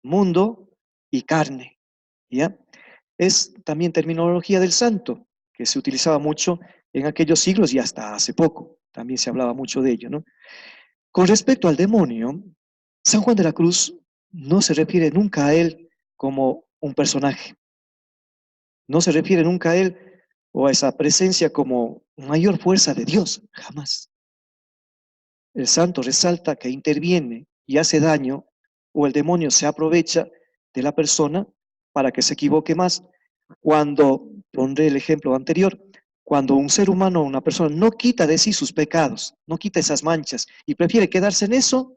mundo y carne. ¿Ya? Es también terminología del santo, que se utilizaba mucho en aquellos siglos y hasta hace poco. También se hablaba mucho de ello, ¿no? Con respecto al demonio, San Juan de la Cruz no se refiere nunca a él como un personaje. No se refiere nunca a él o a esa presencia como mayor fuerza de Dios, jamás. El santo resalta que interviene y hace daño, o el demonio se aprovecha de la persona para que se equivoque más. Cuando, pondré el ejemplo anterior, cuando un ser humano o una persona no quita de sí sus pecados, no quita esas manchas y prefiere quedarse en eso,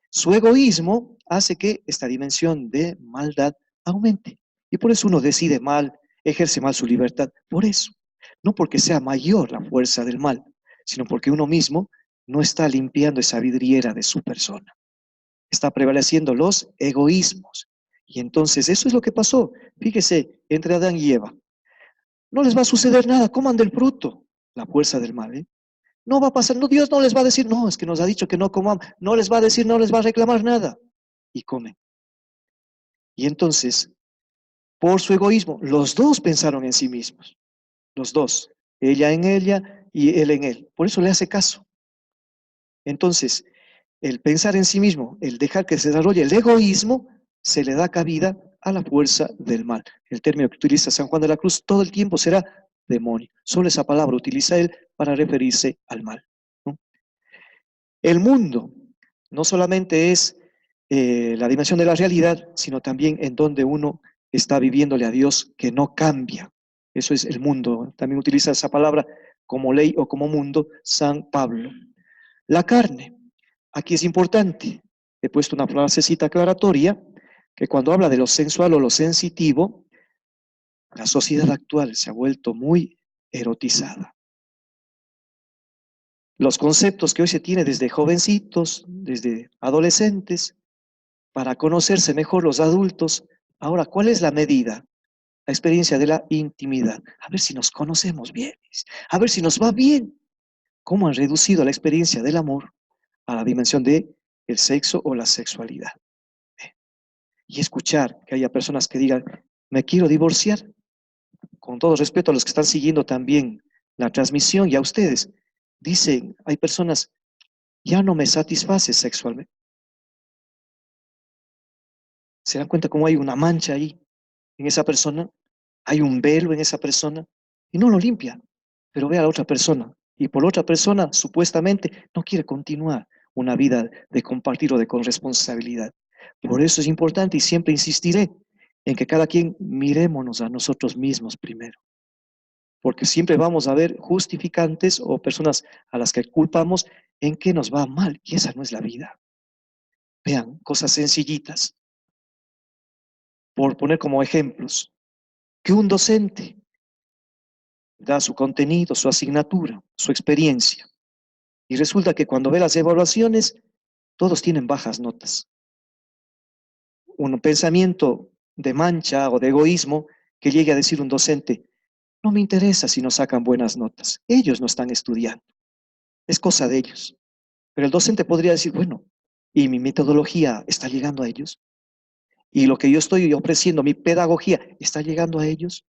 su egoísmo hace que esta dimensión de maldad aumente. Y por eso uno decide mal, ejerce mal su libertad. Por eso, no porque sea mayor la fuerza del mal, sino porque uno mismo no está limpiando esa vidriera de su persona. Está prevaleciendo los egoísmos. Y entonces eso es lo que pasó. Fíjese, entre Adán y Eva. No les va a suceder nada, coman del fruto, la fuerza del mal. No va a pasar, no, Dios no les va a decir, no, es que nos ha dicho que no comamos, no les va a decir, no les va a reclamar nada. Y comen. Y entonces, por su egoísmo, los dos pensaron en sí mismos, los dos, ella y él en él. Por eso le hace caso. Entonces, el pensar en sí mismo, el dejar que se desarrolle el egoísmo, se le da cabida a la fuerza del mal. El término que utiliza San Juan de la Cruz todo el tiempo será demonio. Solo esa palabra utiliza él para referirse al mal, ¿no? El mundo no solamente es la dimensión de la realidad, sino también en donde uno está viviéndole a Dios que no cambia. Eso es el mundo. También utiliza esa palabra como ley o como mundo San Pablo. La carne. Aquí es importante. He puesto una frasecita aclaratoria. que cuando habla de lo sensual o lo sensitivo, la sociedad actual se ha vuelto muy erotizada. Los conceptos que hoy se tiene desde jovencitos, desde adolescentes, para conocerse mejor los adultos. Ahora, ¿cuál es la medida? La experiencia de la intimidad. A ver si nos conocemos bien, a ver si nos va bien. ¿Cómo han reducido la experiencia del amor a la dimensión de el sexo o la sexualidad? Y escuchar que haya personas que digan, me quiero divorciar, con todo respeto a los que están siguiendo también la transmisión y a ustedes, dicen, hay personas, ya no me satisface sexualmente. ¿Se dan cuenta cómo hay una mancha ahí en esa persona? Hay un velo en esa persona y no lo limpia, pero ve a la otra persona y por otra persona supuestamente no quiere continuar una vida de compartir o de corresponsabilidad. Por eso es importante y siempre insistiré en que cada quien mirémonos a nosotros mismos primero, porque siempre vamos a ver justificantes o personas a las que culpamos en que nos va mal y esa no es la vida. Vean, cosas sencillitas, por poner como ejemplos, que un docente da su contenido, su asignatura, su experiencia. Y resulta que cuando ve las evaluaciones, todos tienen bajas notas. Un pensamiento de mancha o de egoísmo que llegue a decir un docente, no me interesa si no sacan buenas notas. Ellos no están estudiando. Es cosa de ellos. Pero el docente podría decir, bueno, ¿y mi metodología está llegando a ellos? ¿Y lo que yo estoy ofreciendo, mi pedagogía, está llegando a ellos?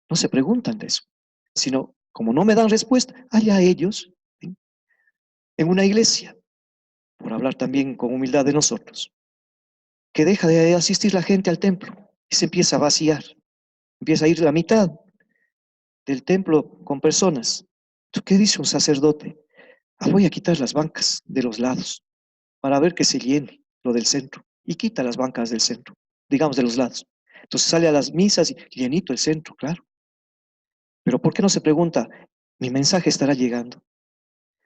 No se preguntan de eso, sino como no me dan respuesta, allá ellos, ¿sí? En una iglesia, por hablar también con humildad de nosotros, que deja de asistir la gente al templo y se empieza a vaciar, empieza a ir la mitad del templo con personas. ¿Qué dice un sacerdote? Ah, voy a quitar las bancas de los lados para ver que se llene lo del centro y quita las bancas del centro, digamos de los lados. Entonces sale a las misas y llenito el centro, claro. Pero ¿por qué no se pregunta, mi mensaje estará llegando?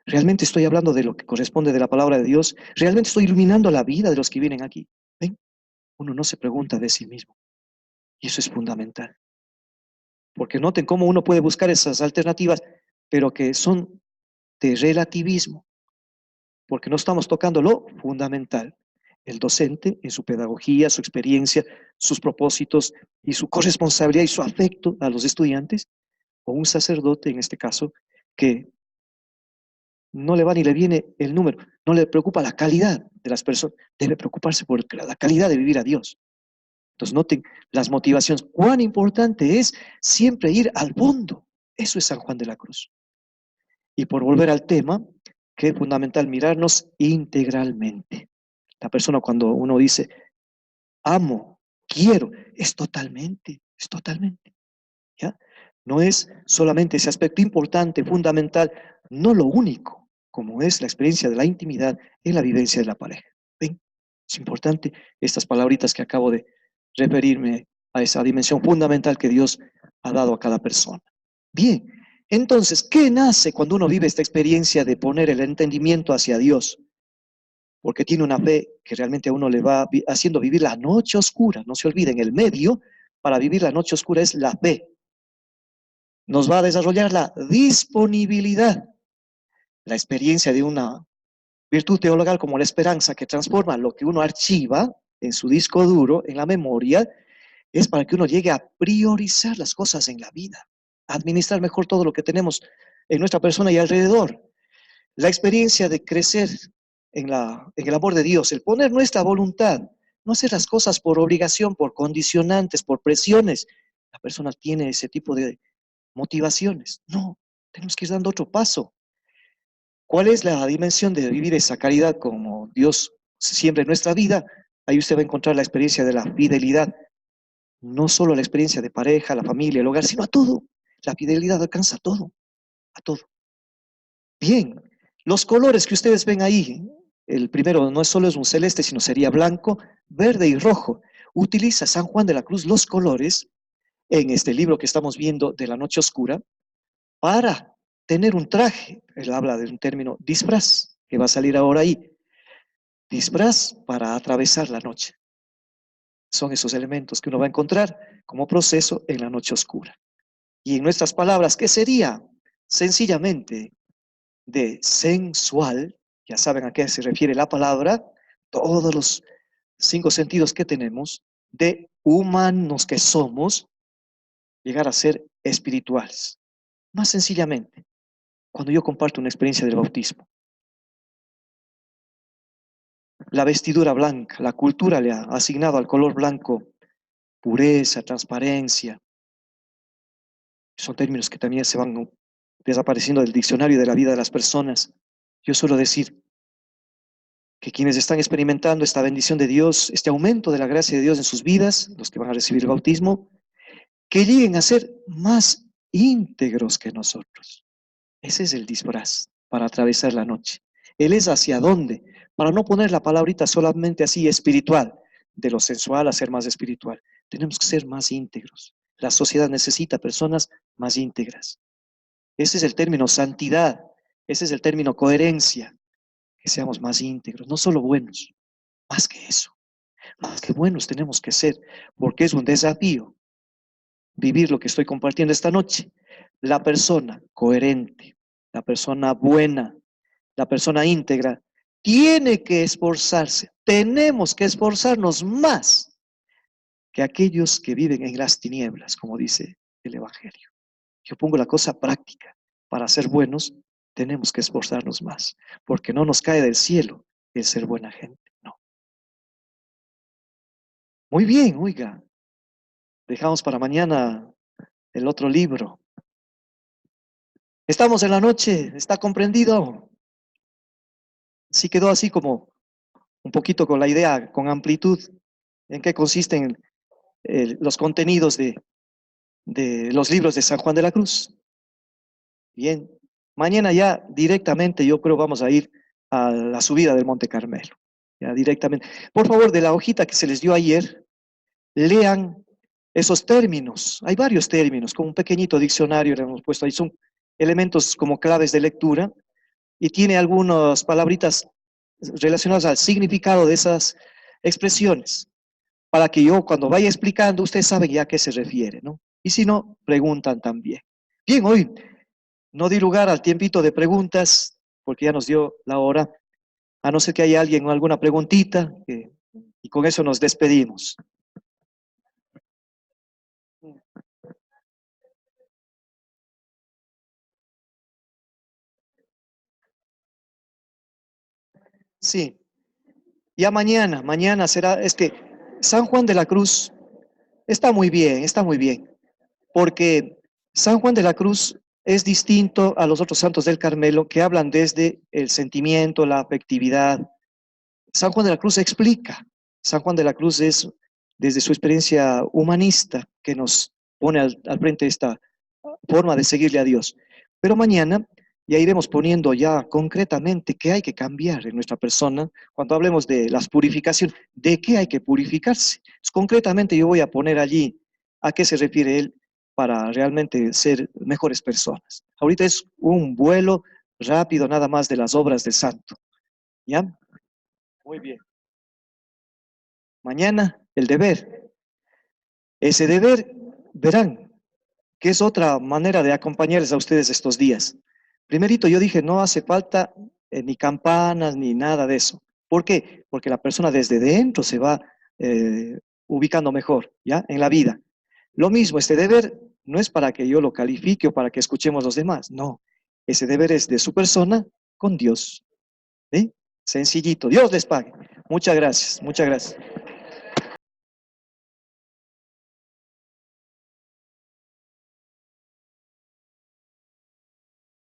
¿Realmente estoy hablando de lo que corresponde de la palabra de Dios? ¿Realmente estoy iluminando la vida de los que vienen aquí? ¿Ven? Uno no se pregunta de sí mismo. Y eso es fundamental. Porque noten cómo uno puede buscar esas alternativas, pero que son de relativismo, porque no estamos tocando lo fundamental. El docente en su pedagogía, su experiencia, sus propósitos y su corresponsabilidad y su afecto a los estudiantes, o un sacerdote en este caso, que no le va ni le viene el número, no le preocupa la calidad de las personas, debe preocuparse por la calidad de vivir a Dios. Entonces noten las motivaciones, cuán importante es siempre ir al fondo. Eso es San Juan de la Cruz. Y por volver al tema, que es fundamental mirarnos integralmente. La persona cuando uno dice, amo, quiero, es totalmente, ¿ya? No es solamente ese aspecto importante, fundamental, no lo único, como es la experiencia de la intimidad en la vivencia de la pareja. ¿Ven? Es importante estas palabritas que acabo de referirme a esa dimensión fundamental que Dios ha dado a cada persona. Bien, entonces, ¿qué nace cuando uno vive esta experiencia de poner el entendimiento hacia Dios? Porque tiene una fe que realmente a uno le va haciendo vivir la noche oscura. No se olviden, el medio para vivir la noche oscura es la fe. Nos va a desarrollar la disponibilidad, la experiencia de una virtud teologal como la esperanza que transforma lo que uno archiva en su disco duro, en la memoria, es para que uno llegue a priorizar las cosas en la vida, a administrar mejor todo lo que tenemos en nuestra persona y alrededor. La experiencia de crecer en el amor de Dios, el poner nuestra voluntad, no hacer las cosas por obligación, por condicionantes, por presiones. La persona tiene ese tipo de motivaciones. No, tenemos que ir dando otro paso. ¿Cuál es la dimensión de vivir esa caridad como Dios siembra en nuestra vida? Ahí usted va a encontrar la experiencia de la fidelidad, no solo la experiencia de pareja, la familia, el hogar, sino a todo. La fidelidad alcanza a todo, a todo. Bien, los colores que ustedes ven ahí, el primero no es solo es un celeste, sino sería blanco, verde y rojo. Utiliza San Juan de la Cruz los colores en este libro que estamos viendo de la noche oscura para tener un traje. Él habla de un término disfraz, que va a salir ahora ahí. Disfraz para atravesar la noche. Son esos elementos que uno va a encontrar como proceso en la noche oscura. Y en nuestras palabras, ¿qué sería? Sencillamente de sensual, ya saben a qué se refiere la palabra, todos los 5 sentidos que tenemos, de humanos que somos, llegar a ser espirituales. Más sencillamente, cuando yo comparto una experiencia del bautismo, la vestidura blanca, la cultura le ha asignado al color blanco pureza, transparencia. Son términos que también se van desapareciendo del diccionario de la vida de las personas. Yo suelo decir que quienes están experimentando esta bendición de Dios, este aumento de la gracia de Dios en sus vidas, los que van a recibir el bautismo, que lleguen a ser más íntegros que nosotros. Ese es el disfraz para atravesar la noche. Él es hacia dónde, para no poner la palabrita solamente así espiritual, de lo sensual a ser más espiritual. Tenemos que ser más íntegros. La sociedad necesita personas más íntegras. Ese es el término santidad, ese es el término coherencia, que seamos más íntegros, no solo buenos, más que eso, más que buenos tenemos que ser, porque es un desafío vivir lo que estoy compartiendo esta noche. La persona coherente, la persona buena, la persona íntegra, tiene que esforzarse, tenemos que esforzarnos más que aquellos que viven en las tinieblas, como dice el Evangelio. Yo pongo la cosa práctica. Para ser buenos, tenemos que esforzarnos más, porque no nos cae del cielo el ser buena gente, no. Muy bien, oiga, dejamos para mañana el otro libro. Estamos en la noche, ¿está comprendido? Sí quedó así como un poquito con la idea, con amplitud, en qué consisten los contenidos de los libros de San Juan de la Cruz. Bien, mañana ya directamente yo creo vamos a ir a la subida del Monte Carmelo, ya directamente. Por favor, de la hojita que se les dio ayer, lean esos términos. Hay varios términos, como un pequeñito diccionario le hemos puesto ahí, son elementos como claves de lectura y tiene algunas palabritas relacionadas al significado de esas expresiones, para que yo cuando vaya explicando, ustedes saben ya a qué se refiere, ¿no? Y si no, preguntan también. Bien, hoy no di lugar al tiempito de preguntas, porque ya nos dio la hora, a no ser que haya alguien con alguna preguntita, y con eso nos despedimos. Sí, ya mañana será, es que San Juan de la Cruz está muy bien, porque San Juan de la Cruz es distinto a los otros santos del Carmelo que hablan desde el sentimiento, la afectividad. San Juan de la Cruz explica, San Juan de la Cruz es desde su experiencia humanista que nos pone al frente esta forma de seguirle a Dios. Pero mañana ya iremos poniendo ya concretamente qué hay que cambiar en nuestra persona cuando hablemos de las purificaciones, de qué hay que purificarse. Entonces, concretamente yo voy a poner allí a qué se refiere él para realmente ser mejores personas. Ahorita es un vuelo rápido nada más de las obras del santo. ¿Ya? Muy bien. Mañana el deber. Ese deber, verán, que es otra manera de acompañarles a ustedes estos días. Primerito, yo dije, no hace falta ni campanas ni nada de eso. ¿Por qué? Porque la persona desde dentro se va ubicando mejor, ¿ya? En la vida. Lo mismo, este deber no es para que yo lo califique o para que escuchemos los demás, no. Ese deber es de su persona con Dios. ¿Sí? Sencillito. Dios les pague. Muchas gracias, muchas gracias.